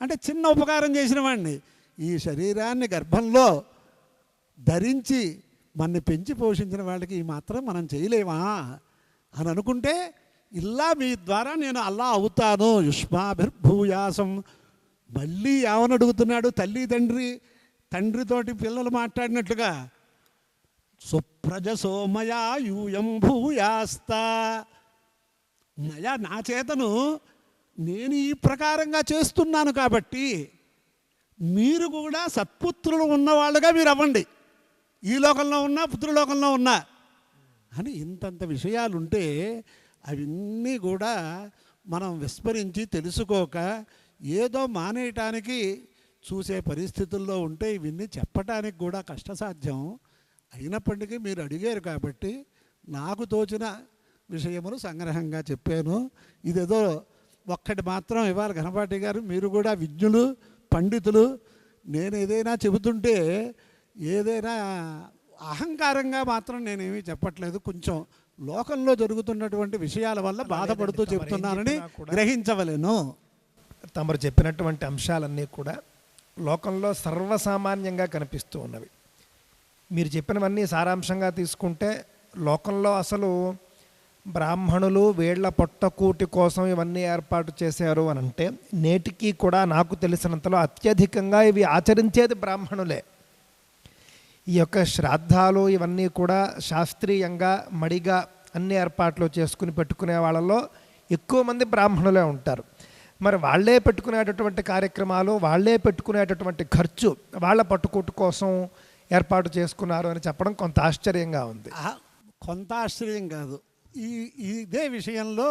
S3: అంటే చిన్న ఉపకారం చేసిన వాడిని. ఈ శరీరాన్ని గర్భంలో ధరించి మనని పెంచి పోషించిన వాళ్ళకి ఈ మాత్రం మనం చేయలేమా అని అనుకుంటే, ఇలా మీ ద్వారా నేను అల్లా అవుతాను యుష్మాభిర్భూయాసం. మళ్ళీ ఏమని అడుగుతున్నాడు? తల్లి తండ్రితోటి పిల్లలు మాట్లాడినట్లుగా సుప్రజసో మయా యూయం భూయాస్తా. మయా నా చేతను నేను ఈ ప్రకారంగా చేస్తున్నాను కాబట్టి మీరు కూడా సత్పుత్రులు ఉన్నవాళ్ళుగా మీరు అవ్వండి, ఈ లోకంలో ఉన్నా పుత్రులోకంలో ఉన్నా అని. ఇంతంత విషయాలుంటే అవన్నీ కూడా మనం విస్మరించి తెలుసుకోక ఏదో మానేయటానికి చూసే పరిస్థితుల్లో ఉంటే ఇవన్నీ చెప్పటానికి కూడా కష్టసాధ్యం. అయినప్పటికీ మీరు అడిగారు కాబట్టి నాకు తోచిన విషయములు సంగ్రహంగా చెప్పాను. ఇదేదో ఒక్కటి మాత్రం ఇవాళ ఘనపాటి గారు మీరు కూడా విజ్ఞులు పండితులు, నేను ఏదైనా చెబుతుంటే ఏదైనా అహంకారంగా మాత్రం నేనేమీ చెప్పట్లేదు. కొంచెం లోకంలో జరుగుతున్నటువంటి విషయాల వల్ల బాధపడుతూ చెబుతున్నానని గ్రహించవలేను.
S2: తమరు చెప్పినటువంటి అంశాలన్నీ కూడా లోకంలో సర్వసామాన్యంగా కనిపిస్తూ ఉన్నవి. మీరు చెప్పినవన్నీ సారాంశంగా తీసుకుంటే లోకంలో అసలు బ్రాహ్మణులు వీళ్ల పొట్టకూటి కోసం ఇవన్నీ ఏర్పాటు చేశారు అని అంటే, నేటికి కూడా నాకు తెలిసినంతలో అత్యధికంగా ఇవి ఆచరించేది బ్రాహ్మణులే. ఈ యొక్క శ్రాద్ధాలు ఇవన్నీ కూడా శాస్త్రీయంగా మడిగా అన్ని ఏర్పాట్లు చేసుకుని పెట్టుకునే వాళ్ళలో ఎక్కువ మంది బ్రాహ్మణులే ఉంటారు. మరి వాళ్ళే పెట్టుకునేటటువంటి కార్యక్రమాలు, వాళ్ళే పెట్టుకునేటటువంటి ఖర్చు వాళ్ళ పట్టుకూటు కోసం ఏర్పాటు చేసుకున్నారు అని చెప్పడం కొంత ఆశ్చర్యంగా ఉంది.
S3: కొంత ఆశ్చర్యం కాదు. ఇదే విషయంలో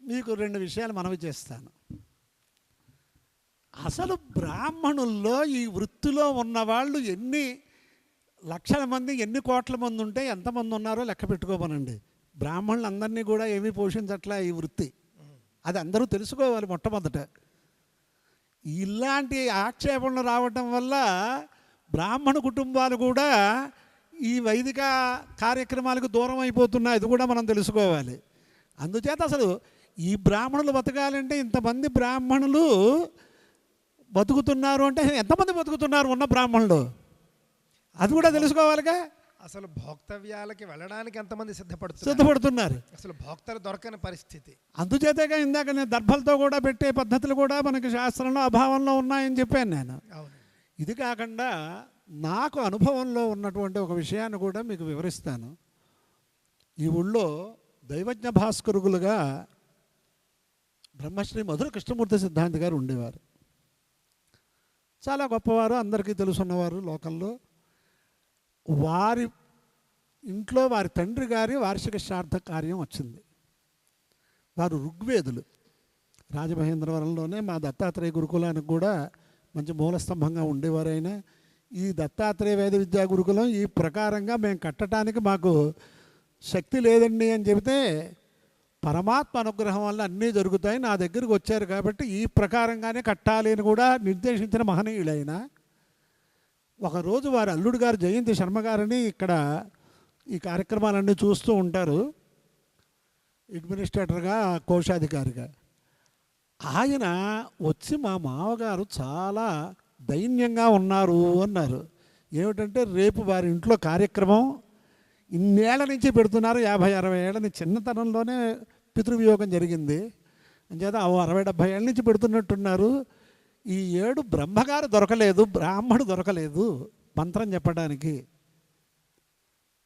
S3: మీకు 2 విషయాలు మనవి చేస్తాను. అసలు బ్రాహ్మణుల్లో ఈ వృత్తిలో ఉన్నవాళ్ళు ఎన్ని లక్షల మంది, ఎన్ని కోట్ల మంది ఉంటే ఎంతమంది ఉన్నారో లెక్క పెట్టుకోమనండి. బ్రాహ్మణులు అందరినీ కూడా ఏమీ పోషించట్లే ఈ వృత్తి. అది అందరూ తెలుసుకోవాలి మొట్టమొదట. ఇలాంటి ఆక్షేపణలు రావటం వల్ల బ్రాహ్మణ కుటుంబాలు కూడా ఈ వైదిక కార్యక్రమాలకు దూరం అయిపోతున్నాయి. అది కూడా మనం తెలుసుకోవాలి. అందుచేత అసలు ఈ బ్రాహ్మణులు బతకాలంటే, ఇంతమంది బ్రాహ్మణులు బతుకుతున్నారు అంటే ఎంతమంది బతుకుతున్నారు ఉన్న బ్రాహ్మణులు, అది కూడా తెలుసుకోవాలిగా.
S2: అసలు భోక్తవ్యాలకి వెళ్ళడానికి ఎంతమంది
S3: సిద్ధపడుతున్నారు,
S2: అసలు భోక్తలు దొరకని పరిస్థితి.
S3: అందుచేతగా ఇందాక నేను దర్భలతో కూడా పెట్టే పద్ధతులు కూడా మనకి శాస్త్రంలో అభావంలో ఉన్నాయని చెప్పాను నేను. ఇది కాకుండా నాకు అనుభవంలో ఉన్నటువంటి ఒక విషయాన్ని కూడా మీకు వివరిస్తాను. ఈ ఊళ్ళో దైవజ్ఞ భాస్కరుగులుగా బ్రహ్మశ్రీ మధుర కృష్ణమూర్తి సిద్ధాంతి గారు ఉండేవారు. చాలా గొప్పవారు, అందరికీ తెలుసున్నవారు లోకంలో. వారి ఇంట్లో వారి తండ్రి గారి వార్షిక శ్రాద్ధ కార్యం వచ్చింది. వారు ఋగ్వేదులు. రాజమహేంద్రవరంలోనే మా దత్తాత్రేయ గురుకులానికి కూడా మంచి మూలస్తంభంగా ఉండేవారైనా, ఈ దత్తాత్రేయ వేద విద్యా గురుకులం ఈ ప్రకారంగా మేము కట్టడానికి మాకు శక్తి లేదండి అని చెబితే, పరమాత్మ అనుగ్రహం వల్ల అన్నీ జరుగుతాయి, నా దగ్గరికి వచ్చారు కాబట్టి ఈ ప్రకారంగానే కట్టాలి అని కూడా నిర్దేశించిన మహనీయులైన. ఒకరోజు వారి అల్లుడు గారు జయంతి శర్మ గారిని ఇక్కడ ఈ కార్యక్రమాలన్నీ చూస్తూ ఉంటారు, అడ్మినిస్ట్రేటర్గా కోశాధికారిగా. ఆయన వచ్చి మా మామగారు చాలా దైన్యంగా ఉన్నారు అన్నారు. ఏమిటంటే, రేపు వారి ఇంట్లో కార్యక్రమం ఇన్నేళ్ల నుంచి పెడుతున్నారు, 50-60 ఏళ్ళ నుంచి. చిన్నతనంలోనే పితృవియోగం జరిగింది అంచేత 60-70 ఏళ్ళ నుంచి పెడుతున్నట్టున్నారు. ఈ ఏడు బ్రహ్మగారు దొరకలేదు, బ్రాహ్మడు దొరకలేదు మంత్రం చెప్పడానికి.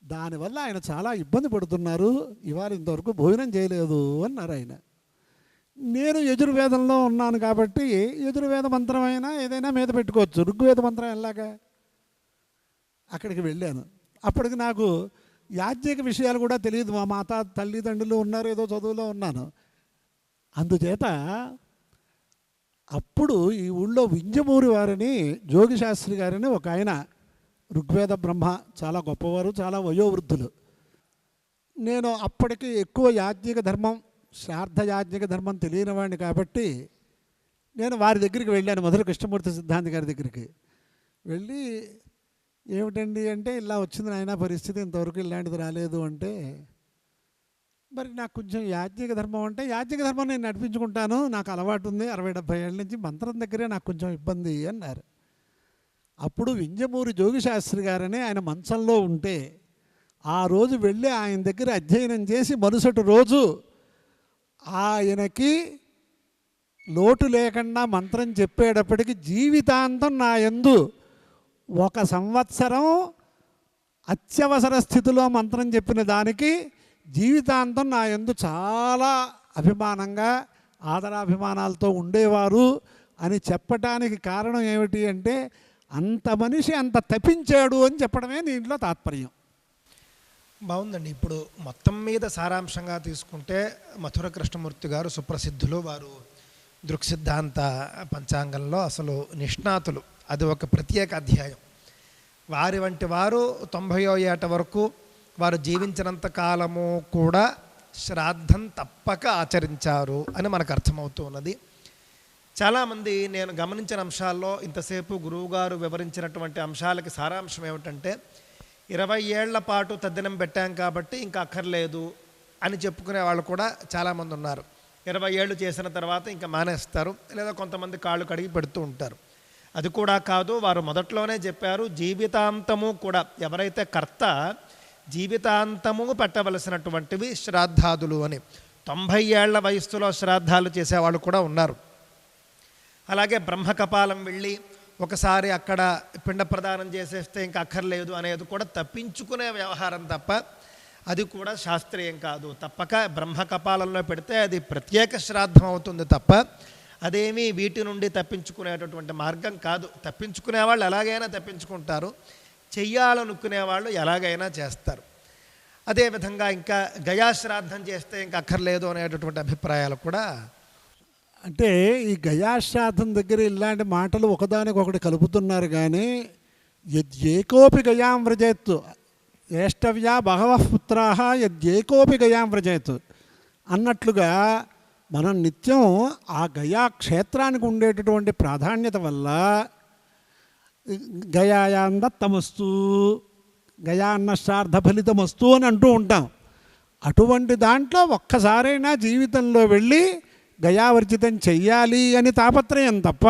S3: దానివల్ల ఆయన చాలా ఇబ్బంది పడుతున్నారు, ఇవాళ ఇంతవరకు భోజనం చేయలేదు అన్నారు ఆయన. నేను యజుర్వేదంలో ఉన్నాను కాబట్టి యజుర్వేద మంత్రం అయినా ఏదైనా మీద పెట్టుకోవచ్చు, ఋగ్వేద మంత్రం ఎలాగా. అక్కడికి వెళ్ళాను. అప్పటికి నాకు యాజ్ఞిక విషయాలు కూడా తెలియదు, మా మాత తల్లిదండ్రులు ఉన్నారు, ఏదో చదువులో ఉన్నాను. అందుచేత అప్పుడు ఈ ఊళ్ళో వింజమూరి వారిని, జోగిశాస్త్రి గారిని ఒక ఆయన ఋగ్వేద బ్రహ్మ, చాలా గొప్పవారు, చాలా వయోవృద్ధులు. నేను అప్పటికి ఎక్కువ యాజ్ఞిక ధర్మం శ్రాద్ధయాజ్ఞిక ధర్మం తెలియని వాడిని కాబట్టి నేను వారి దగ్గరికి వెళ్ళాను, మొదలు కృష్ణమూర్తి సిద్ధాంతి గారి దగ్గరికి వెళ్ళి, ఏమిటండి అంటే ఇలా వచ్చింది నాయన పరిస్థితి, ఇంతవరకు ఇలాంటిది రాలేదు అంటే, మరి నాకు కొంచెం యాజ్ఞిక ధర్మం అంటే, యాజ్ఞిక ధర్మం నేను నడిపించుకుంటాను, నాకు అలవాటు ఉంది, 60-70 ఏళ్ళ నుంచి మంత్రం దగ్గరే నాకు కొంచెం ఇబ్బంది అన్నారు. అప్పుడు వింజమూరి జోగిశాస్త్రి గారని ఆయన మంచంలో ఉంటే ఆ రోజు వెళ్ళి ఆయన దగ్గర అధ్యయనం చేసి మరుసటి రోజు ఆయనకి లోటు లేకుండా మంత్రం చెప్పేటప్పటికి జీవితాంతం నా యందు 1 సంవత్సరం అత్యవసర స్థితిలో మంత్రం చెప్పిన దానికి జీవితాంతం నా యందు చాలా అభిమానంగా ఆదరాభిమానాలతో ఉండేవారు అని చెప్పటానికి కారణం ఏమిటి అంటే, అంత మనిషి అంత తప్పించాడు అని చెప్పడమే దీంట్లో తాత్పర్యం.
S2: బాగుందండి. ఇప్పుడు మొత్తం మీద సారాంశంగా తీసుకుంటే మధుర కృష్ణమూర్తి గారు సుప్రసిద్ధులు, వారు దృక్సిద్ధాంత పంచాంగంలో అసలు నిష్ణాతులు, అది ఒక ప్రత్యేక అధ్యాయం. వారి వంటి వారు 90వ ఏట వరకు వారు జీవించినంత కాలము కూడా శ్రాద్ధం తప్పక ఆచరించారు అని మనకు అర్థమవుతూ ఉన్నది. చాలామంది నేను గమనించిన అంశాల్లో ఇంతసేపు గురువుగారు వివరించినటువంటి అంశాలకి సారాంశం ఏమిటంటే, 20 ఏళ్ల పాటు తద్దినం పెట్టాం కాబట్టి ఇంకా అక్కర్లేదు అని చెప్పుకునే వాళ్ళు కూడా చాలామంది ఉన్నారు. 20 ఏళ్ళు చేసిన తర్వాత ఇంకా మానేస్తారు, లేదా కొంతమంది కాళ్ళు కడిగి పెడుతూ ఉంటారు. అది కూడా కాదు, వారు మొదట్లోనే చెప్పారు, జీవితాంతము కూడా ఎవరైతే కర్త జీవితాంతము పెట్టవలసినటువంటివి శ్రాద్ధాదులు అని. 90 ఏళ్ల వయస్సులో శ్రాద్ధాలు చేసేవాళ్ళు కూడా ఉన్నారు. అలాగే బ్రహ్మకపాలం వెళ్ళి ఒకసారి అక్కడ పిండ ప్రదానం చేసేస్తే ఇంకా అక్కర్లేదు అనేది కూడా తప్పించుకునే వ్యవహారం తప్ప అది కూడా శాస్త్రీయం కాదు. తప్పక బ్రహ్మకపాలంలో పెడితే అది ప్రత్యేక శ్రాద్ధం అవుతుంది తప్ప అదేమీ వీటి నుండి తప్పించుకునేటటువంటి మార్గం కాదు. తప్పించుకునే వాళ్ళు ఎలాగైనా తప్పించుకుంటారు, చెయ్యాలనుకునే వాళ్ళు ఎలాగైనా చేస్తారు. అదేవిధంగా ఇంకా గయాశ్రాద్ధం చేస్తే ఇంకా అక్కర్లేదు అనేటటువంటి అభిప్రాయాలు కూడా.
S3: అంటే ఈ గయాశ్రాద్ధం దగ్గర ఇలాంటి మాటలు ఒకదానికొకటి కలుపుతున్నారు కానీ, యద్యేకోపి గయాం వ్రజేత్ జ్యేష్ఠవ్యా బహవః పుత్రాః యద్యేకోపి గయాం వ్రజేత్ అన్నట్లుగా మనం నిత్యం ఆ గయా క్షేత్రానికి ఉండేటటువంటి ప్రాధాన్యత వల్ల గయాయాం దత్తమస్తు, గయా అన్న శ్రాద్ధ ఫలితమస్తు అని అంటూ ఉంటాం. అటువంటి దాంట్లో ఒక్కసారైనా జీవితంలో వెళ్ళి గయావర్జితం చెయ్యాలి అని తాపత్రయం తప్ప,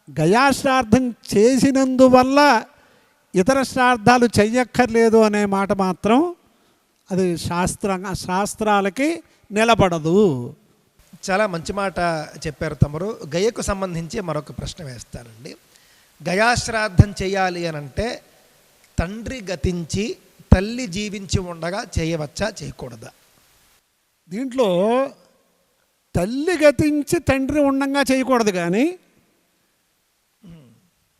S3: గయాశ్రాద్ధం చేసినందువల్ల ఇతర శ్రాద్ధాలు చెయ్యక్కర్లేదు అనే మాట మాత్రం అది శాస్త్రాలకి నిలబడదు.
S2: చాలా మంచి మాట చెప్పారు తమరు. గయకు సంబంధించి మరొక ప్రశ్న వేస్తానండి. గయాశ్రాద్ధం చేయాలి అని అంటే తండ్రి గతించి తల్లి జీవించి ఉండగా చేయవచ్చా, చేయకూడదా?
S3: దీంట్లో తల్లి గతించి తండ్రి ఉండంగా చేయకూడదు, కానీ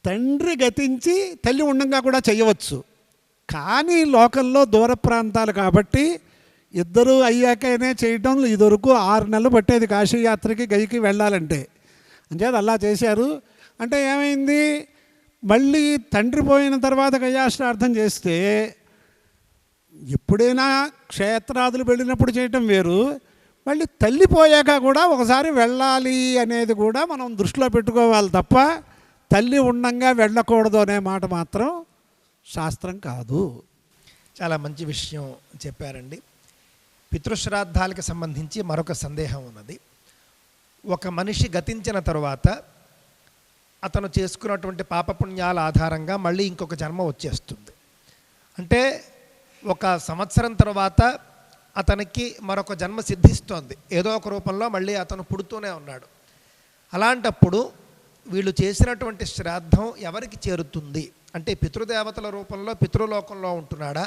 S3: తండ్రి గతించి తల్లి ఉండంగా కూడా చేయవచ్చు. కానీ లోకల్లో దూర ప్రాంతాలు కాబట్టి ఇద్దరు అయ్యాకనే చేయటం. ఇదివరకు 6 నెలలు పట్టేది కాశీయాత్రకి గైకి వెళ్ళాలంటే, అంచేది అలా చేశారు. అంటే ఏమైంది, మళ్ళీ తండ్రి పోయిన తర్వాత గయాశ్రార్థం చేస్తే ఎప్పుడైనా క్షేత్రాదులు వెళ్ళినప్పుడు చేయటం వేరు, మళ్ళీ తల్లి పోయాక కూడా ఒకసారి వెళ్ళాలి అనేది కూడా మనం దృష్టిలో పెట్టుకోవాలి తప్ప తల్లి ఉండంగా వెళ్ళకూడదు అనే మాట మాత్రం శాస్త్రం కాదు.
S2: చాలా మంచి విషయం చెప్పారండి. పితృశ్రాద్ధాలకు సంబంధించి మరొక సందేహం ఉన్నది. ఒక మనిషి గతించిన తరువాత అతను చేసుకున్నటువంటి పాపపుణ్యాల ఆధారంగా మళ్ళీ ఇంకొక జన్మ వచ్చేస్తుంది. అంటే 1 సంవత్సరం తర్వాత అతనికి మరొక జన్మ సిద్ధిస్తోంది, ఏదో ఒక రూపంలో మళ్ళీ అతను పుడుతూనే ఉన్నాడు. అలాంటప్పుడు వీళ్ళు చేసినటువంటి శ్రాద్ధం ఎవరికి చేరుతుంది అంటే, పితృదేవతల రూపంలో పితృలోకంలో ఉంటున్నాడా,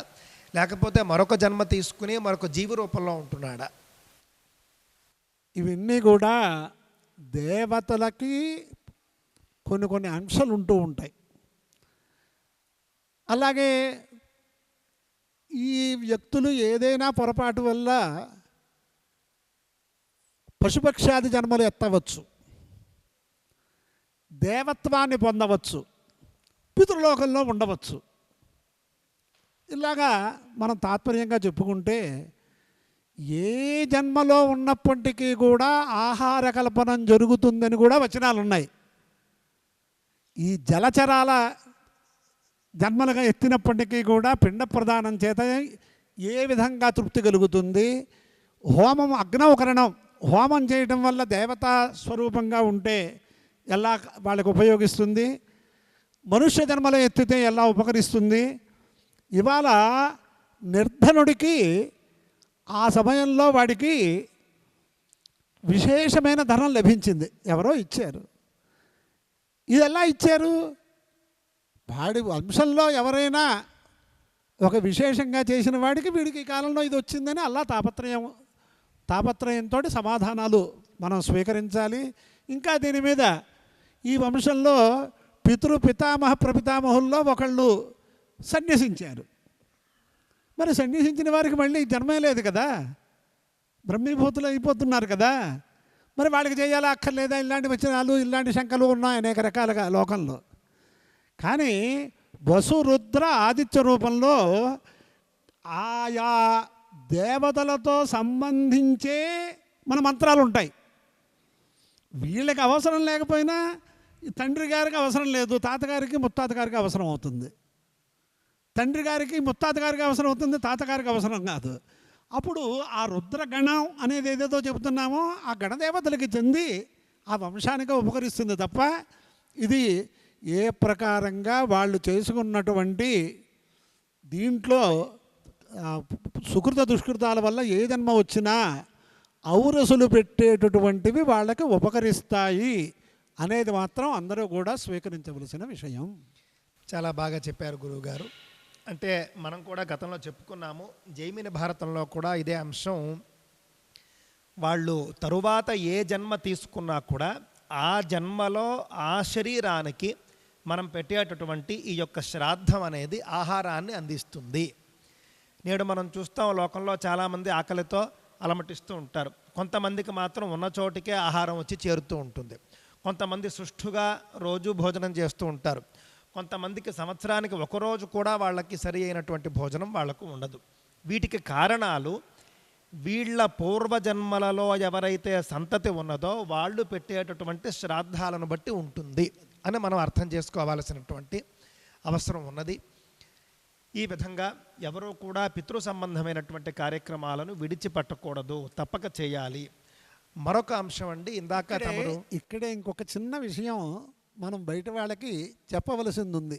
S2: లేకపోతే మరొక జన్మ తీసుకుని మరొక జీవి రూపంలో ఉంటున్నాడా?
S3: ఇవన్నీ కూడా దేవతలకి కొన్ని అంశాలు ఉంటూ ఉంటాయి. అలాగే ఈ వ్యక్తులు ఏదైనా పొరపాటు వల్ల పశుపక్షాది జన్మలు ఎత్తవచ్చు, దేవత్వాన్ని పొందవచ్చు, పితృలోకంలో ఉండవచ్చు. ఇలాగా మనం తాత్పర్యంగా చెప్పుకుంటే ఏ జన్మలో ఉన్నప్పటికీ కూడా ఆహార కల్పనం జరుగుతుందని కూడా వచనాలు ఉన్నాయి. ఈ జలచరాల జన్మలుగా ఎత్తినప్పటికీ కూడా పిండ ప్రదానం చేత ఏ విధంగా తృప్తి కలుగుతుంది, హోమం అగ్నౌకరణం హోమం చేయటం వల్ల దేవతా స్వరూపంగా ఉంటే ఎలా వాళ్ళకి ఉపయోగిస్తుంది, మనుష్య జన్మలో ఎత్తితే ఎలా ఉపకరిస్తుంది. ఇవాళ నిర్ధనుడికి ఆ సమయంలో వాడికి విశేషమైన ధనం లభించింది, ఎవరో ఇచ్చారు. ఇది ఎలా ఇచ్చారు? వాడి వంశంలో ఎవరైనా ఒక విశేషంగా చేసిన వాడికి వీడికి ఈ కాలంలో ఇది వచ్చిందని అలా తాపత్రయంతో సమాధానాలు మనం స్వీకరించాలి. ఇంకా దీని మీద ఈ వంశంలో పితామహ ప్రపితామహుల్లో ఒకళ్ళు సన్యసించారు. మరి సన్యసించిన వారికి మళ్ళీ జన్మే లేదు కదా, బ్రహ్మీభూతులు అయిపోతున్నారు కదా, మరి వాళ్ళకి చేయాలా అక్కర్లేదా? ఇలాంటి వచనాలు ఇలాంటి శంకలు ఉన్నాయి అనేక రకాలుగా లోకంలో. కానీ వసు రుద్ర ఆదిత్య రూపంలో ఆయా దేవతలతో సంబంధించే మన మంత్రాలు ఉంటాయి. వీళ్ళకి అవసరం లేకపోయినా తండ్రి గారికి అవసరం లేదు, తాతగారికి ముత్తాతగారికి అవసరం అవుతుంది. తండ్రి గారికి ముత్తాతగారికి అవసరం అవుతుంది, తాతగారికి అవసరం కాదు. అప్పుడు ఆ రుద్రగణం అనేది ఏదేదో చెబుతున్నామో ఆ గణదేవతలకి చెంది ఆ వంశానికి ఉపకరిస్తుంది తప్ప ఇది ఏ ప్రకారంగా వాళ్ళు చేసుకున్నటువంటి దీంట్లో సుకృత దుష్కృతాల వల్ల ఏ జన్మ వచ్చినా ఔరసులు పెట్టేటటువంటివి వాళ్ళకి ఉపకరిస్తాయి అనేది మాత్రం అందరూ కూడా స్వీకరించవలసిన విషయం.
S2: చాలా బాగా చెప్పారు గురువుగారు. అంటే మనం కూడా గతంలో చెప్పుకున్నాము, జైమిని భారతంలో కూడా ఇదే అంశం. వాళ్ళు తరువాత ఏ జన్మ తీసుకున్నా కూడా ఆ జన్మలో ఆ శరీరానికి మనం పెట్టేటటువంటి ఈ యొక్క శ్రాద్ధం అనేది ఆహారాన్ని అందిస్తుంది. నేడు మనం చూస్తాం లోకంలో చాలామంది ఆకలితో అలమటిస్తూ ఉంటారు. కొంతమందికి మాత్రం ఉన్న చోటికే ఆహారం వచ్చి చేరుతూ ఉంటుంది. కొంతమంది సుష్ఠుగా రోజు భోజనం చేస్తూ ఉంటారు. కొంతమందికి సంవత్సరానికి ఒకరోజు కూడా వాళ్ళకి సరి అయినటువంటి భోజనం వాళ్లకు ఉండదు. వీటికి కారణాలు వీళ్ళ పూర్వజన్మలలో ఎవరైతే సంతతి ఉన్నదో వాళ్ళు పెట్టేటటువంటి శ్రాద్ధాలను బట్టి ఉంటుంది అని మనం అర్థం చేసుకోవాల్సినటువంటి అవసరం ఉన్నది. ఈ విధంగా ఎవరూ కూడా పితృ సంబంధమైనటువంటి కార్యక్రమాలను విడిచిపెట్టకూడదు, తప్పక చేయాలి. మరొక అంశం అండి, ఇందాక
S3: ఇక్కడే ఇంకొక చిన్న విషయం మనం బయట వాళ్ళకి చెప్పవలసింది ఉంది.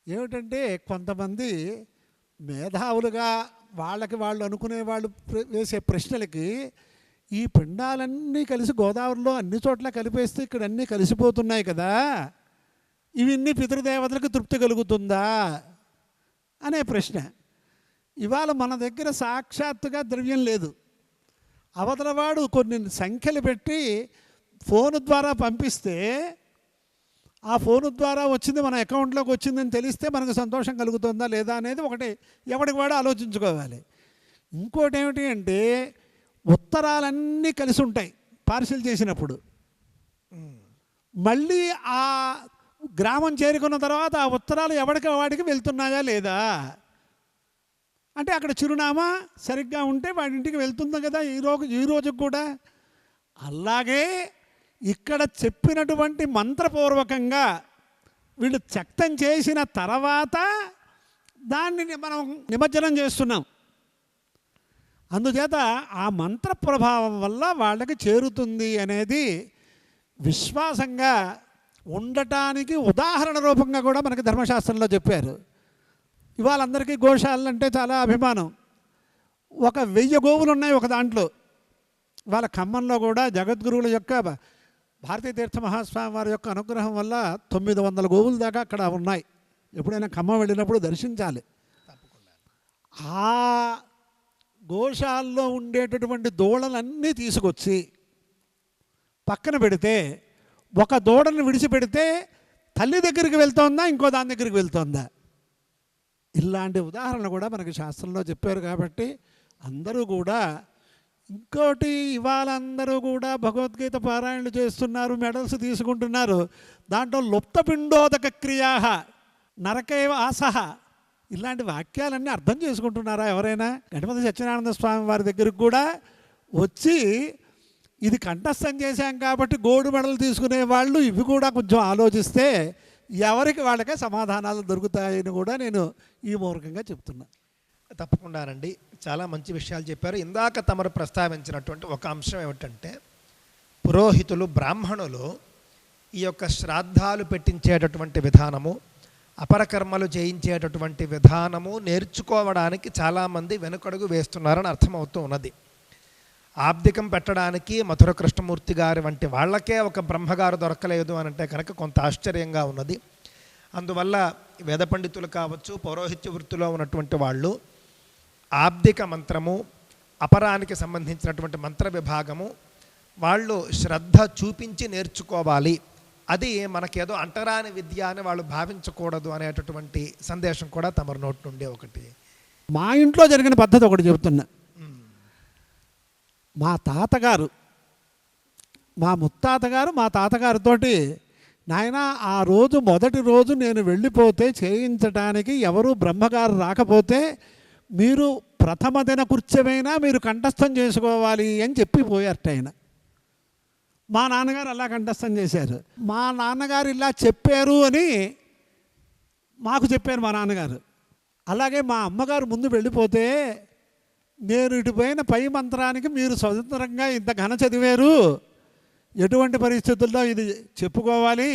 S3: ఏమిటంటే కొంతమంది మేధావులుగా వాళ్ళకి వాళ్ళు అనుకునే వాళ్ళు వేసే ప్రశ్నలకి ఈ పిండాలన్నీ కలిసి గోదావరిలో అన్ని చోట్ల కలిపేస్తే ఇక్కడ అన్నీ కలిసిపోతున్నాయి కదా, ఇవన్నీ పితృదేవతలకు తృప్తి కలుగుతుందా అనే ప్రశ్న. ఇవాళ మన దగ్గర సాక్షాత్తుగా ద్రవ్యం లేదు. అవతలవాడు కొన్ని సంఖ్యలు పెట్టి ఫోను ద్వారా పంపిస్తే ఆ ఫోను ద్వారా వచ్చింది మన అకౌంట్లోకి వచ్చిందని తెలిస్తే మనకు సంతోషం కలుగుతుందా లేదా అనేది ఒకటి ఎవరికి వాడు ఆలోచించుకోవాలి. ఇంకోటి ఏమిటి అంటే ఉత్తరాలన్నీ కలిసి ఉంటాయి పార్సిల్ చేసినప్పుడు. మళ్ళీ ఆ గ్రామం చేరుకున్న తర్వాత ఆ ఉత్తరాలు ఎవరికి వాడికి వెళ్తున్నాయా లేదా అంటే అక్కడ చిరునామా సరిగ్గా ఉంటే వాడి ఇంటికి వెళ్తుంది కదా ఈ రోజుకి కూడా. అలాగే ఇక్కడ చెప్పినటువంటి మంత్రపూర్వకంగా వీళ్ళు చక్తం చేసిన తర్వాత దాన్ని మనం నిమజ్జనం చేస్తున్నాం. అందుచేత ఆ మంత్ర ప్రభావం వల్ల వాళ్ళకి చేరుతుంది అనేది విశ్వాసంగా ఉండటానికి ఉదాహరణ రూపంగా కూడా మనకి ధర్మశాస్త్రంలో చెప్పారు. ఇవాళ అందరికీ గోశాలలు అంటే చాలా అభిమానం. 1000 గోవులు ఉన్నాయి ఒక దాంట్లో. వాళ్ళ ఖమ్మంలో కూడా జగద్గురువుల యొక్క భారతీ తీర్థ మహాస్వామి వారి యొక్క అనుగ్రహం వల్ల 900 గోవుల దాకా అక్కడ ఉన్నాయి. ఎప్పుడైనా ఖమ్మం వెళ్ళినప్పుడు దర్శించాలి. ఆ గోశాలలో ఉండేటటువంటి దూడలన్నీ తీసుకొచ్చి పక్కన పెడితే ఒక దూడని విడిచిపెడితే తల్లి దగ్గరికి వెళ్తోందా ఇంకో దాని దగ్గరికి వెళ్తోందా? ఇలాంటి ఉదాహరణ కూడా మనకి శాస్త్రంలో చెప్పారు. కాబట్టి అందరూ కూడా ఇంకోటి ఇవాళ అందరూ కూడా భగవద్గీత పారాయణలు చేస్తున్నారు, మెడల్స్ తీసుకుంటున్నారు. దాంట్లో లుప్తపిండోదక క్రియా నరకైవ ఆసహ ఇలాంటి వాక్యాలన్నీ అర్థం చేసుకుంటున్నారా ఎవరైనా? గణపతి సత్యనారాయణ స్వామి వారి దగ్గరికి కూడా వచ్చి ఇది కంఠస్థం చేశాం కాబట్టి గోడు మెడలు తీసుకునే వాళ్ళు ఇవి కూడా కొంచెం ఆలోచిస్తే ఎవరికి వాళ్ళకే సమాధానాలు దొరుకుతాయని కూడా నేను ఈ మూర్ఖంగా చెప్తున్నా.
S2: తప్పకుండానండి, చాలా మంచి విషయాలు చెప్పారు. ఇందాక తమరు ప్రస్తావించినటువంటి ఒక అంశం ఏమిటంటే, పురోహితులు బ్రాహ్మణులు ఈ యొక్క శ్రాద్ధాలు పెట్టించేటటువంటి విధానము, అపరకర్మలు చేయించేటటువంటి విధానము నేర్చుకోవడానికి చాలామంది వెనుకడుగు వేస్తున్నారని అర్థమవుతూ ఉన్నది. ఆబ్దికం పెట్టడానికి మధుర కృష్ణమూర్తి గారి వంటి వాళ్ళకే ఒక బ్రహ్మగారు దొరకలేదు అని అంటే కనుక కొంత ఆశ్చర్యంగా ఉన్నది. అందువల్ల వేద పండితులు కావచ్చు, పౌరోహిత్య వృత్తిలో ఉన్నటువంటి వాళ్ళు ఆబ్దిక మంత్రము, అపరానికి సంబంధించినటువంటి మంత్ర విభాగము వాళ్ళు శ్రద్ధ చూపించి నేర్చుకోవాలి. అది మనకేదో అంటరాని విద్య అని వాళ్ళు భావించకూడదు అనేటటువంటి సందేశం కూడా తమరి నోటి నుండి ఒకటి.
S3: మా ఇంట్లో జరిగిన పద్ధతి ఒకటి చెబుతున్నా. మా తాతగారు, మా ముత్తాతగారు మా తాతగారితోటి, నాయన ఆ రోజు మొదటి రోజు నేను వెళ్ళిపోతే చేయించడానికి ఎవరు బ్రహ్మగారు రాకపోతే మీరు ప్రథమ దిన కృత్యమైనా మీరు కంఠస్థం చేసుకోవాలి అని చెప్పిపోయారట ఆయన. మా నాన్నగారు అలా కంఠస్థం చేశారు. మా నాన్నగారు ఇలా చెప్పారు అని మాకు చెప్పారు మా నాన్నగారు. అలాగే మా అమ్మగారు ముందు వెళ్ళిపోతే నేను ఇటు పోయిన పై మంత్రానికి మీరు స్వతంత్రంగా ఇంత ఘన చదివారు, ఎటువంటి పరిస్థితుల్లో ఇది చెప్పుకోవాలి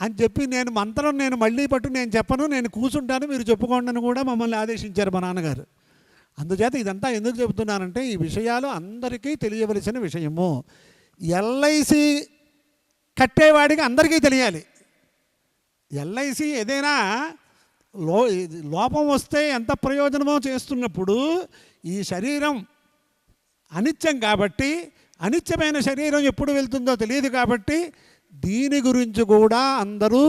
S3: అని చెప్పి నేను మంత్రం నేను మళ్ళీ పట్టు నేను చెప్పను, నేను కూర్చుంటాను, మీరు చెప్పుకోండి అని కూడా మమ్మల్ని ఆదేశించారు మా నాన్నగారు. అందుచేత ఇదంతా ఎందుకు చెబుతున్నానంటే ఈ విషయాలు అందరికీ తెలియవలసిన విషయము. ఎల్ఐసి కట్టేవాడికి అందరికీ తెలియాలి. ఎల్ఐసి ఏదైనా లోపం వస్తే ఎంత ప్రయోజనమో చేస్తున్నప్పుడు ఈ శరీరం అనిత్యం కాబట్టి, అనిత్యమైన శరీరం ఎప్పుడు వెళ్తుందో తెలియదు కాబట్టి దీని గురించి కూడా అందరూ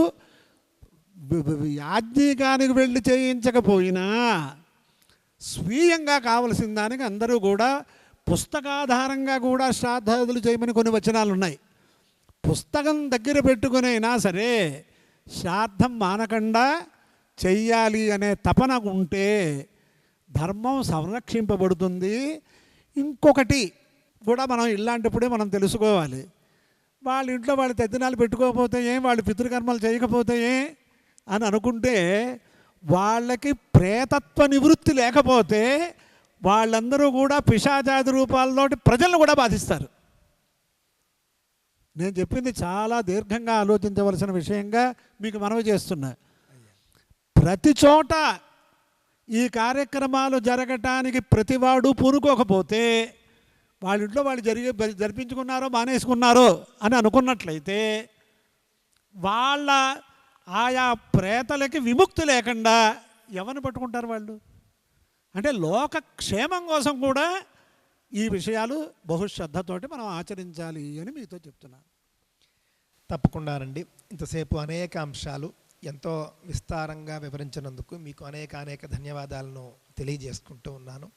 S3: యాజ్ఞికానికి వెళ్ళి చేయించకపోయినా స్వీయంగా కావలసిన దానికి అందరూ కూడా పుస్తకాధారంగా కూడా శ్రాద్ధాదులు చేయమని కొన్ని వచనాలు ఉన్నాయి. పుస్తకం దగ్గర పెట్టుకునైనా సరే శ్రాద్ధం మానకుండా చెయ్యాలి అనే తపన ఉంటే ధర్మం సంరక్షింపబడుతుంది. ఇంకొకటి కూడా మనం ఇలాంటప్పుడే మనం తెలుసుకోవాలి. వాళ్ళ ఇంట్లో వాళ్ళు తద్దినాలు పెట్టుకోకపోతే ఏం, వాళ్ళు పితృకర్మలు చేయకపోతే ఏం అని అనుకుంటే వాళ్ళకి ప్రేతత్వ నివృత్తి లేకపోతే వాళ్ళందరూ కూడా పిశాచాది రూపాల్లో ప్రజలను కూడా బాధిస్తారు. నేను చెప్పింది చాలా దీర్ఘంగా ఆలోచించవలసిన విషయంగా మీకు మనవి చేస్తున్నా. ప్రతి చోట ఈ కార్యక్రమాలు జరగటానికి ప్రతివాడు పూనుకోకపోతే వాళ్ళ ఇంట్లో వాళ్ళు జరిపించుకున్నారో మానేసుకున్నారో అని అనుకున్నట్లయితే వాళ్ళ ఆయా ప్రేతలకి విముక్తి లేకుండా ఎవరిని పట్టుకుంటారు వాళ్ళు? అంటే లోక క్షేమం కోసం కూడా ఈ విషయాలు బహుశ్రద్ధతోటి మనం ఆచరించాలి అని మీతో చెప్తున్నాను.
S2: తప్పకుండానండి, ఇంతసేపు అనేక అంశాలు ఎంతో విస్తారంగా వివరించినందుకు మీకు అనేక ధన్యవాదాలను తెలియజేసుకుంటూ ఉన్నాను.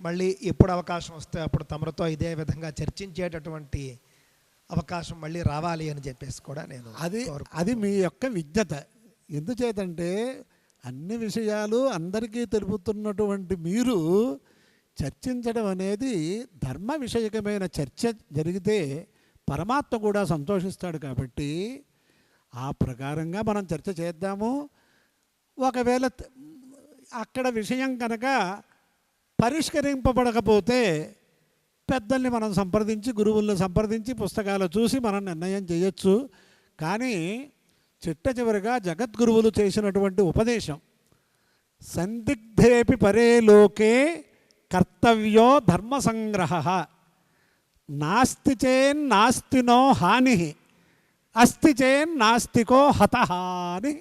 S2: మళ్ళీ ఎప్పుడు అవకాశం వస్తే అప్పుడు తమరితో ఇదే విధంగా చర్చించేటటువంటి అవకాశం మళ్ళీ రావాలి అని చెప్పేసి కూడా నేను
S3: అది మీ యొక్క విజ్ఞత. ఎందుచేతంటే అన్ని విషయాలు అందరికీ తెలుపుతున్నటువంటి మీరు చర్చించడం అనేది ధర్మ విషయకమైన చర్చ జరిగితే పరమాత్మ కూడా సంతోషిస్తాడు. కాబట్టి ఆ ప్రకారంగా మనం చర్చ చేద్దాము. ఒకవేళ అక్కడ విషయం కనుక పరిష్కరింపబడకపోతే పెద్దల్ని మనం సంప్రదించి, గురువులను సంప్రదించి, పుస్తకాలు చూసి మనం నిర్ణయం చేయొచ్చు. కానీ చిట్టచివరిగా జగద్గురువులు చేసినటువంటి ఉపదేశం సందిగ్ధేపి పరే లోకే కర్తవ్యో ధర్మ సంగ్రహ నాస్తి చేన్నాస్తినో హాని అస్తి చేన్నాస్తికో హతః అని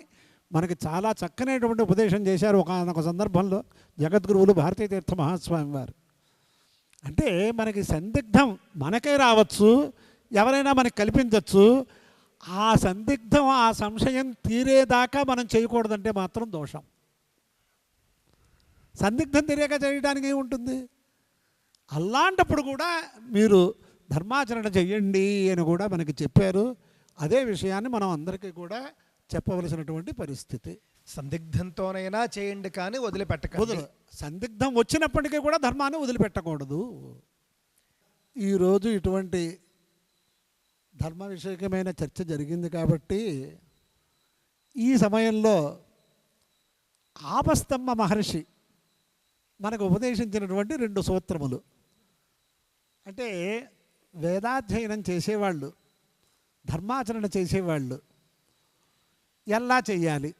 S3: మనకి చాలా చక్కనైనటువంటి ఉపదేశం చేశారు ఒక సందర్భంలో జగద్గురువులు భారతీ తీర్థ మహాస్వామి వారు. అంటే మనకి సందిగ్ధం మనకే రావచ్చు, ఎవరైనా మనకి కల్పించవచ్చు. ఆ సందిగ్ధం, ఆ సంశయం తీరేదాకా మనం చేయకూడదంటే మాత్రం దోషం. సందిగ్ధం తీరేక చేయడానికి ఏముంటుంది? అలాంటప్పుడు కూడా మీరు ధర్మాచరణ చెయ్యండి అని కూడా మనకి చెప్పారు. అదే విషయాన్ని మనం అందరికీ కూడా చెప్పవలసినటువంటి పరిస్థితి.
S2: సందిగ్ధంతోనైనా చేయండి కానీ వదిలిపెట్టకండి.
S3: సందిగ్ధం వచ్చినప్పటికీ కూడా ధర్మాన్ని వదిలిపెట్టకూడదు. ఈరోజు ఇటువంటి ధర్మ విషయకమైన చర్చ జరిగింది కాబట్టి ఈ సమయంలో ఆపస్తమ్మ మహర్షి మనకు ఉపదేశించినటువంటి 2 సూత్రములు, అంటే వేదాధ్యయనం చేసేవాళ్ళు, ధర్మాచరణ చేసేవాళ్ళు ఎలా చెయ్యాలి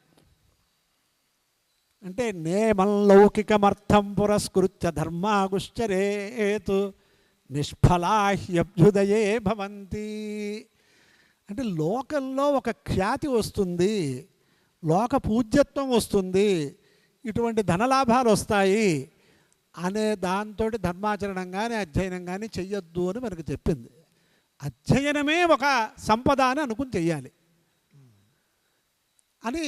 S3: అంటే, నేమం లౌకికమర్థం పురస్కృత్య ధర్మాగుశ్చరేతు నిష్ఫలాహ్యభ్యుదయే భవంతి. అంటే లోకంలో ఒక ఖ్యాతి వస్తుంది, లోక పూజ్యత్వం వస్తుంది, ఇటువంటి ధనలాభాలు వస్తాయి అనే దాంతో ధర్మాచరణం కానీ అధ్యయనం కానీ చెయ్యొద్దు అని మనకు చెప్పింది. అధ్యయనమే ఒక సంపద అని అనుకుని చెయ్యాలి అని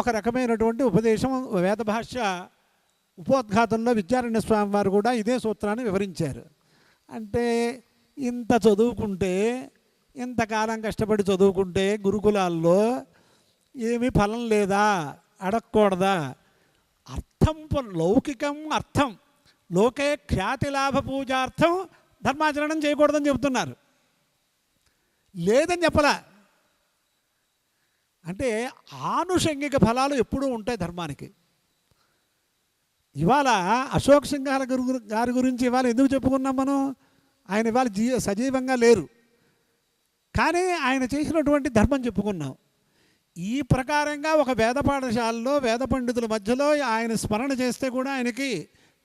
S3: ఒక రకమైనటువంటి ఉపదేశం వేదభాష్య ఉపోద్ఘాతంలో విద్యారణ్య స్వామి వారు కూడా ఇదే సూత్రాన్ని వివరించారు. అంటే ఇంత చదువుకుంటే, ఇంతకాలం కష్టపడి చదువుకుంటే గురుకులాల్లో ఏమీ ఫలం లేదా, అడగకూడదా? అర్థం లౌకికం అర్థం లోకే ఖ్యాతిలాభ పూజార్థం ధర్మాచరణం చేయకూడదని చెబుతున్నారు. లేదని చెప్పలా. అంటే ఆనుషంగిక ఫలాలు ఎప్పుడూ ఉంటాయి ధర్మానికి. ఇవాళ అశోక్ సింఘాల గారి గురించి ఇవాళ ఎందుకు చెప్పుకున్నాం మనం? ఆయన ఇవాళ సజీవంగా లేరు, కానీ ఆయన చేసినటువంటి ధర్మం చెప్పుకున్నాం. ఈ ప్రకారంగా ఒక వేద పాఠశాలలో వేద పండితుల మధ్యలో ఆయన స్మరణ చేస్తే కూడా ఆయనకి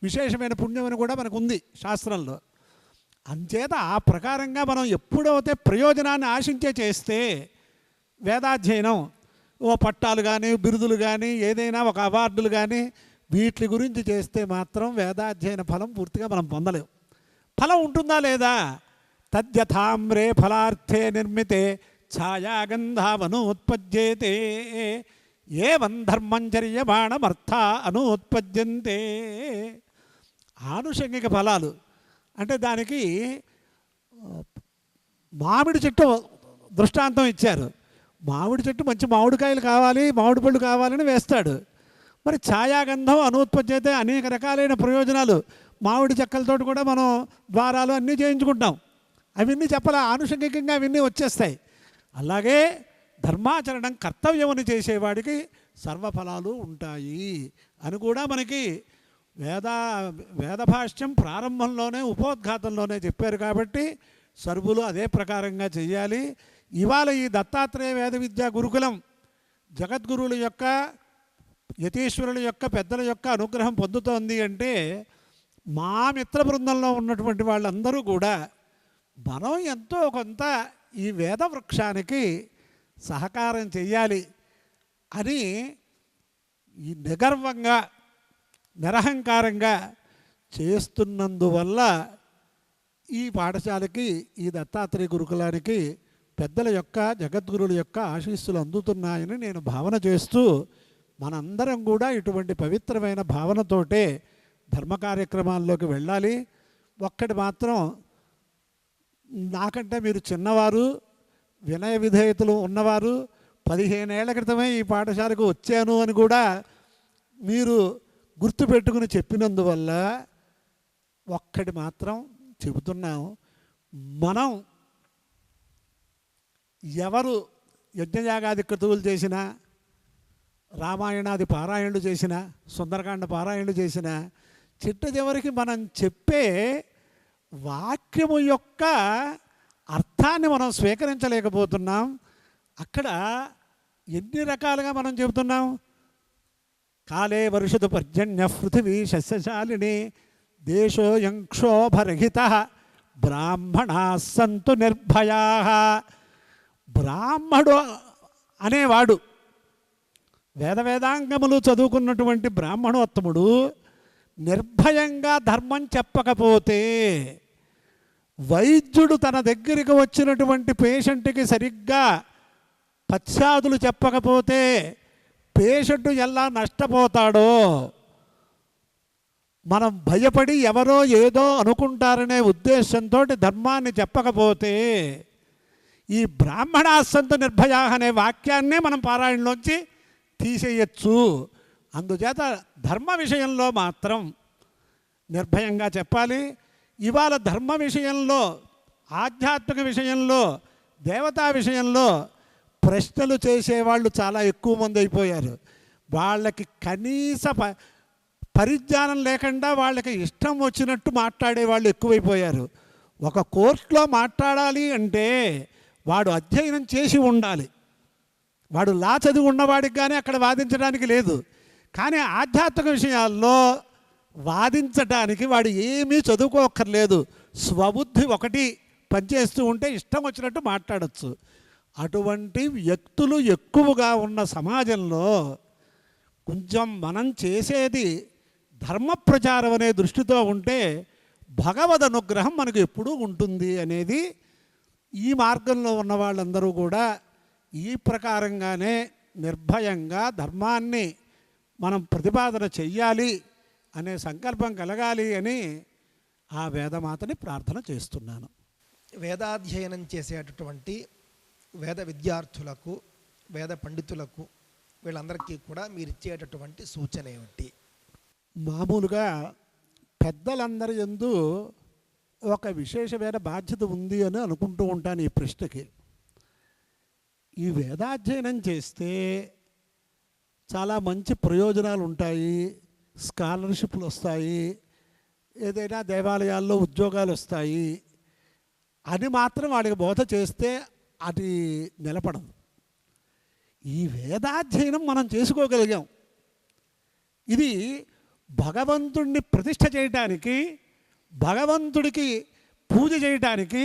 S3: విశేషమైన పుణ్యం అని కూడా మనకు ఉంది శాస్త్రంలో. అంచేత ఆ ప్రకారంగా మనం ఎప్పుడైతే ప్రయోజనాన్ని ఆశించే చేస్తే వేదాధ్యయనం, ఓ పట్టాలు కానీ బిరుదులు కానీ ఏదైనా ఒక అవార్డులు కానీ వీటి గురించి చేస్తే మాత్రం వేదాధ్యయన ఫలం పూర్తిగా మనం పొందలేం. ఫలం ఉంటుందా లేదా? తద్యథామ్రే ఫలార్థే నిర్మితే ఛాయాగంధావనోత్పద్యేతే ఏవం ధర్మంచర్యమాణమర్థ అనోత్పద్యంతే. ఆనుషంగిక ఫలాలు అంటే దానికి మామిడి చెట్టు దృష్టాంతం ఇచ్చారు. మామిడి చెట్టు మంచి మామిడికాయలు కావాలి, మామిడి పళ్ళు కావాలని వేస్తాడు. మరి ఛాయాగంధం అనూత్పత్తి అనేక రకాలైన ప్రయోజనాలు, మామిడి చెక్కలతో కూడా మనం ద్వారాలు అన్నీ చేయించుకుంటాం. అవన్నీ చెప్పలే, ఆనుషంగికంగా అవన్నీ వచ్చేస్తాయి. అలాగే ధర్మాచరణం కర్తవ్యమని చేసేవాడికి సర్వఫలాలు ఉంటాయి అని కూడా మనకి వేదభాష్యం ప్రారంభంలోనే ఉపోద్ఘాతంలోనే చెప్పారు. కాబట్టి సర్వులు అదే ప్రకారంగా చెయ్యాలి. ఇవాళ ఈ దత్తాత్రేయ వేద విద్యా గురుకులం జగద్గురువుల యొక్క, యతీశ్వరుల యొక్క, పెద్దల యొక్క అనుగ్రహం పొందుతోంది అంటే మా మిత్ర బృందంలో ఉన్నటువంటి వాళ్ళందరూ కూడా మనం ఎంతో కొంత ఈ వేద వృక్షానికి సహకారం చెయ్యాలి అని ఈ నిగర్వంగా నిరహంకారంగా చేస్తున్నందువల్ల ఈ పాఠశాలకి, ఈ దత్తాత్రేయ గురుకులానికి పెద్దల యొక్క, జగద్గురువుల యొక్క ఆశీస్సులు అందుతున్నాయని నేను భావన చేస్తూ, మనందరం కూడా ఇటువంటి పవిత్రమైన భావనతోటే ధర్మ కార్యక్రమాల్లోకి వెళ్ళాలి. ఒక్కటి మాత్రం, నాకంటే మీరు చిన్నవారు, వినయ విధేయతలు ఉన్నవారు, 15 ఏళ్ల క్రితమే ఈ పాఠశాలకు వచ్చాను అని కూడా మీరు గుర్తుపెట్టుకుని చెప్పినందువల్ల ఒక్కటి మాత్రం చెబుతున్నాం. మనం ఎవరు యజ్ఞయాగాది క్రతువులు చేసినా, రామాయణాది పారాయణలు చేసినా, సుందరకాండ పారాయణలు చేసినా, చిట్ట చివరికి మనం చెప్పే వాక్యము యొక్క అర్థాన్ని మనం స్వీకరించలేకపోతున్నాం. అక్కడ ఎన్ని రకాలుగా మనం చెబుతున్నాం? కాలే వర్షతు పర్జన్య పృథివీ సస్యశాలిని దేశోయం క్షోభరహిత బ్రాహ్మణా సంతు నిర్భయా. బ్రాహ్మడు అనేవాడు, వేదాంగములు చదువుకున్నటువంటి బ్రాహ్మణోత్తముడు నిర్భయంగా ధర్మం చెప్పకపోతే, వైద్యుడు తన దగ్గరికి వచ్చినటువంటి పేషెంట్కి సరిగ్గా పశ్చాదులు చెప్పకపోతే పేషెంట్ ఎలా నష్టపోతాడో, మనం భయపడి ఎవరో ఏదో అనుకుంటారనే ఉద్దేశంతో ధర్మాన్ని చెప్పకపోతే, ఈ బ్రాహ్మణాసంతు నిర్భయా అనే వాక్యాన్నే మనం పారాయణలోంచి తీసేయచ్చు. అందుచేత ధర్మ విషయంలో మాత్రం నిర్భయంగా చెప్పాలి. ఇవాళ ధర్మ విషయంలో, ఆధ్యాత్మిక విషయంలో, దేవతా విషయంలో ప్రశ్నలు చేసేవాళ్ళు చాలా ఎక్కువ మంది అయిపోయారు. వాళ్ళకి కనీస పరిజ్ఞానం లేకుండా వాళ్ళకి ఇష్టం వచ్చినట్టు మాట్లాడే వాళ్ళు ఎక్కువైపోయారు. ఒక కోర్టులో మాట్లాడాలి అంటే వాడు అధ్యయనం చేసి ఉండాలి. వాడు లా చదివి ఉన్నవాడికి కానీ అక్కడ వాదించడానికి లేదు. కానీ ఆధ్యాత్మిక విషయాల్లో వాదించడానికి వాడు ఏమీ చదువుకోక్కర్లేదు. స్వబుద్ధి ఒకటి పనిచేస్తూ ఉంటే ఇష్టం వచ్చినట్టు మాట్లాడచ్చు. అటువంటి వ్యక్తులు ఎక్కువగా ఉన్న సమాజంలో కొంచెం మనం చేసేది ధర్మ ప్రచారం అనే దృష్టితో ఉంటే భగవద్ అనుగ్రహం మనకు ఎప్పుడూ ఉంటుంది అనేది ఈ మార్గంలో ఉన్న వాళ్ళందరూ కూడా ఈ ప్రకారంగానే నిర్భయంగా ధర్మాన్ని మనం ప్రతిపాదన చెయ్యాలి అనే సంకల్పం కలగాలి అని ఆ వేదమాతని ప్రార్థన చేస్తున్నాను.
S2: వేదాధ్యయనం చేసేటటువంటి వేద విద్యార్థులకు, వేద పండితులకు, వీళ్ళందరికీ కూడా మీరు ఇచ్చేటటువంటి సూచన ఏమిటి?
S3: మామూలుగా పెద్దలందరి యందు ఒక విశేషమైన బాధ్యత ఉంది అని అనుకుంటూ ఉంటాను ఈ ప్రశ్నకి. ఈ వేదాధ్యయనం చేస్తే చాలా మంచి ప్రయోజనాలు ఉంటాయి, స్కాలర్షిప్లు వస్తాయి, ఏదైనా దేవాలయాల్లో ఉద్యోగాలు వస్తాయి అని మాత్రం వాడికి బోధ చేస్తే అది నిలబడదు. ఈ వేదాధ్యయనం మనం చేసుకోగలిగాం. ఇది భగవంతుడిని ప్రతిష్ఠ చేయటానికి, భగవంతుడికి పూజ చేయటానికి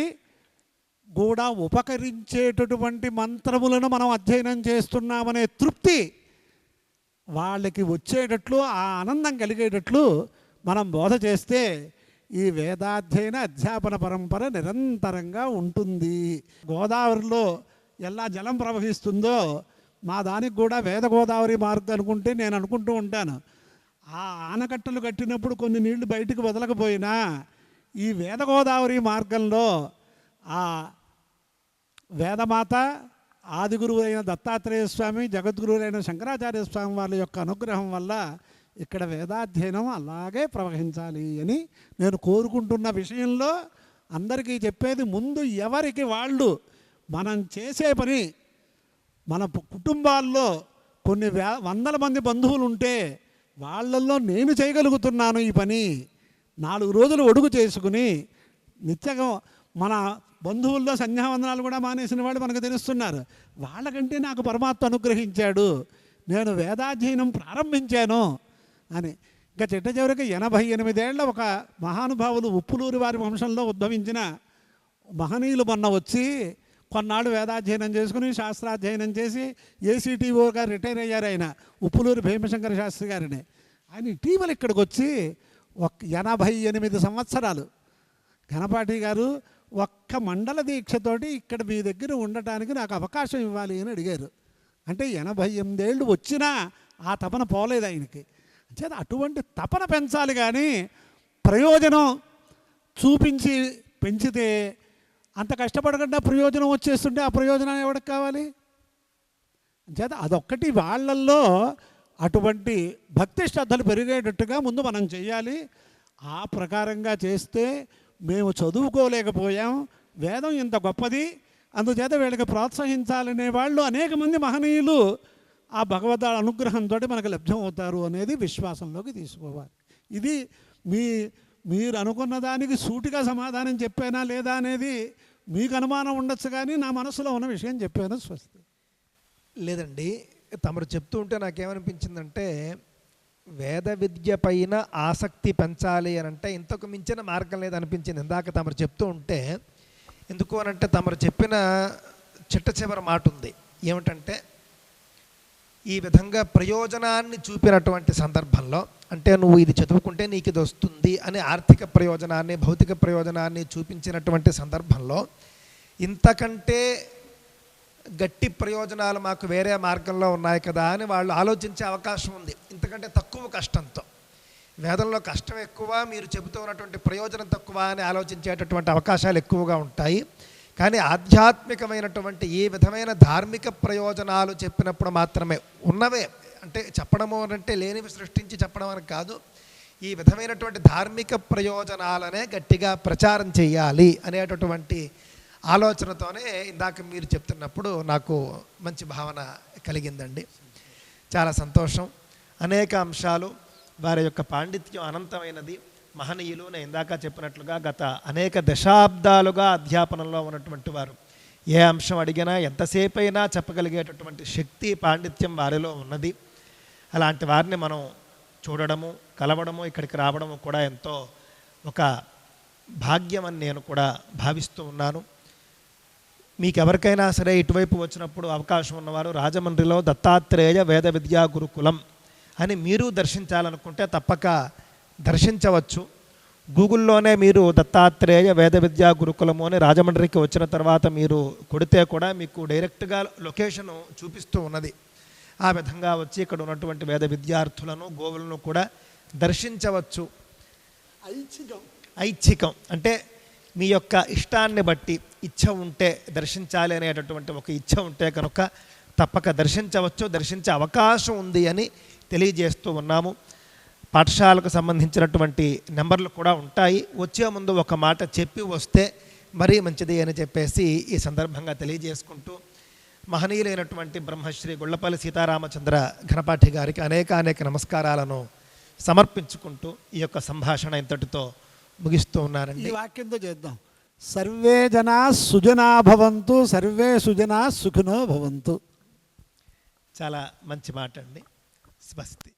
S3: కూడా ఉపకరించేటటువంటి మంత్రములను మనం అధ్యయనం చేస్తున్నామనే తృప్తి వాళ్ళకి వచ్చేటట్లు, ఆ ఆనందం కలిగేటట్లు మనం బోధ చేస్తే ఈ వేదాధ్యయన అధ్యాపన పరంపర నిరంతరంగా ఉంటుంది. గోదావరిలో ఎలా జలం ప్రవహిస్తుందో మా దానికి కూడా వేద గోదావరి మార్గం అనుకుంటే నేను అనుకుంటూ ఉంటాను. ఆ ఆనకట్టలు కట్టినప్పుడు కొన్ని నీళ్లు బయటకు వదలకపోయినా ఈ వేద గోదావరి మార్గంలో ఆ వేదమాత, ఆదిగురువు అయిన దత్తాత్రేయ స్వామి, జగద్గురువులైన శంకరాచార్య స్వామి వాళ్ళ యొక్క అనుగ్రహం వల్ల ఇక్కడ వేదాధ్యయనం అలాగే ప్రవహించాలి అని నేను కోరుకుంటున్న విషయంలో అందరికీ చెప్పేది, ముందు ఎవరికి వాళ్ళు మనం చేసే పని, మన కుటుంబాల్లో కొన్ని వందల మంది బంధువులు ఉంటే వాళ్ళల్లో నేను చేయగలుగుతున్నాను ఈ పని, 4 రోజులు ఒడుగు చేసుకుని నిత్యంగా మన బంధువుల్లో సంధ్యావందనాలు కూడా మానేసిన వాళ్ళు మనకు తెలుస్తున్నారు. వాళ్ళకంటే నాకు పరమాత్మ అనుగ్రహించాడు, నేను వేదాధ్యయనం ప్రారంభించాను అని. ఇంకా చిట్ట చివరికి 88 ఏళ్ల ఒక మహానుభావులు ఉప్పులూరి వారి వంశంలో ఉద్భవించిన మహనీయులు మొన్న వచ్చి కొన్నాళ్ళు వేదాధ్యయనం చేసుకుని శాస్త్రాధ్యయనం చేసి ఏసీటీఓగా రిటైర్ అయ్యారు. ఆయన ఉప్పులూరి భీమశంకర శాస్త్రి గారిని. ఆయన ఇటీవల ఇక్కడికి వచ్చి 88 సంవత్సరాలు ఘనపాటి గారు ఒక్క మండల దీక్షతోటి ఇక్కడ మీ దగ్గర ఉండటానికి నాకు అవకాశం ఇవ్వాలి అని అడిగారు. అంటే 88 ఏళ్ళు వచ్చినా ఆ తపన పోలేదు ఆయనకి. అంటే అటువంటి తపన పెంచాలి కానీ ప్రయోజనం చూపించి పెంచితే అంత కష్టపడకుండా ప్రయోజనం వచ్చేస్తుంటే ఆ ప్రయోజనం ఎవరికి కావాలి? చేత అదొక్కటి వాళ్ళల్లో అటువంటి భక్తి శ్రద్ధలు పెరిగేటట్టుగా ముందు మనం చేయాలి. ఆ ప్రకారంగా చేస్తే మేము చదువుకోలేకపోయాం, వేదం ఇంత గొప్పది, అందుచేత వీళ్ళకి ప్రోత్సహించాలనే వాళ్ళు అనేక మంది మహనీయులు ఆ భగవద్ అనుగ్రహంతో మనకు లభ్యం అవుతారు అనేది విశ్వాసంలోకి తీసుకోవాలి. ఇది మీరు అనుకున్న దానికి సూటిగా సమాధానం చెప్పానా లేదా అనేది మీకు అనుమానం ఉండొచ్చు, కానీ నా మనసులో ఉన్న విషయం చెప్పాను. స్వస్తి.
S2: లేదండి, తమరు చెప్తూ ఉంటే నాకేమనిపించిందంటే వేద విద్య పైన ఆసక్తి పెంచాలి అని అంటే ఇంతకు మించిన మార్గం లేదనిపించింది ఇందాక తమరు చెప్తూ ఉంటే. ఎందుకు అనంటే తమరు చెప్పిన చిట్ట చివరి మాట ఉంది ఏమిటంటే, ఈ విధంగా ప్రయోజనాన్ని చూపినటువంటి సందర్భంలో, అంటే నువ్వు ఇది చదువుకుంటే నీకు ఇది వస్తుంది అని ఆర్థిక ప్రయోజనాన్ని, భౌతిక ప్రయోజనాన్ని చూపించినటువంటి సందర్భంలో ఇంతకంటే గట్టి ప్రయోజనాలు మాకు వేరే మార్గంలో ఉన్నాయి కదా అని వాళ్ళు ఆలోచించే అవకాశం ఉంది. ఇంతకంటే తక్కువ కష్టంతో, వేదంలో కష్టం ఎక్కువ, మీరు చెబుతూ ఉన్నటువంటి ప్రయోజనం తక్కువ అని ఆలోచించేటటువంటి అవకాశాలు ఎక్కువగా ఉంటాయి. కానీ ఆధ్యాత్మికమైనటువంటి ఏ విధమైన ధార్మిక ప్రయోజనాలు చెప్పినప్పుడు మాత్రమే ఉన్నవే అంటే చెప్పడము అంటే లేనివి సృష్టించి చెప్పడం అని కాదు, ఈ విధమైనటువంటి ధార్మిక ప్రయోజనాలనే గట్టిగా ప్రచారం చేయాలి అనేటటువంటి ఆలోచనతోనే ఇందాక మీరు చెప్తున్నప్పుడు నాకు మంచి భావన కలిగిందండి. చాలా సంతోషం. అనేక అంశాలు, వారి యొక్క పాండిత్యం అనంతమైనది. మహనీయులు నేను ఇందాక చెప్పినట్లుగా గత అనేక దశాబ్దాలుగా అధ్యాపనంలో ఉన్నటువంటి వారు. ఏ అంశం అడిగినా ఎంతసేపు అయినా చెప్పగలిగేటటువంటి శక్తి, పాండిత్యం వారిలో ఉన్నది. అలాంటి వారిని మనం చూడడము, కలవడము, ఇక్కడికి రావడము కూడా ఎంతో ఒక భాగ్యం అని నేను కూడా భావిస్తూ ఉన్నాను. మీకు ఎవరికైనా సరే ఇటువైపు వచ్చినప్పుడు అవకాశం ఉన్నవారు రాజమండ్రిలో దత్తాత్రేయ వేద విద్యా గురుకులం అని మీరు దర్శించాలనుకుంటే తప్పక దర్శించవచ్చు. గూగుల్లోనే మీరు దత్తాత్రేయ వేద విద్యా గురుకులము అని రాజమండ్రికి వచ్చిన తర్వాత మీరు కొడితే కూడా మీకు డైరెక్ట్గా లొకేషన్ చూపిస్తూ ఉన్నది. ఆ విధంగా వచ్చి ఇక్కడ ఉన్నటువంటి వేద విద్యార్థులను, గోవులను కూడా దర్శించవచ్చు. ఐచ్ఛికం అంటే మీ యొక్క ఇష్టాన్ని బట్టి ఇచ్ఛ ఉంటే దర్శించాలి అనేటటువంటి ఒక ఇచ్ఛ ఉంటే కనుక తప్పక దర్శించవచ్చు, దర్శించే అవకాశం ఉంది అని తెలియజేస్తూ ఉన్నాము. పాఠశాలకు సంబంధించినటువంటి నెంబర్లు కూడా ఉంటాయి. వచ్చే ముందు ఒక మాట చెప్పి వస్తే మరీ మంచిది అని చెప్పేసి ఈ సందర్భంగా తెలియజేసుకుంటూ, మహనీయులైనటువంటి బ్రహ్మశ్రీ గుళ్ళపల్లి సీతారామచంద్ర ఘనపాఠి గారికి అనేక నమస్కారాలను సమర్పించుకుంటూ ఈ యొక్క సంభాషణ ఇంతటితో ముగిస్తూ ఉన్నానండి.
S3: ఈ వాక్యంతో చేద్దాం. సర్వే జనా సుజనా భవంతు, సర్వే సుజనా సుఖినో భవంతు.
S2: చాలా మంచి మాట అండి. స్వస్తి.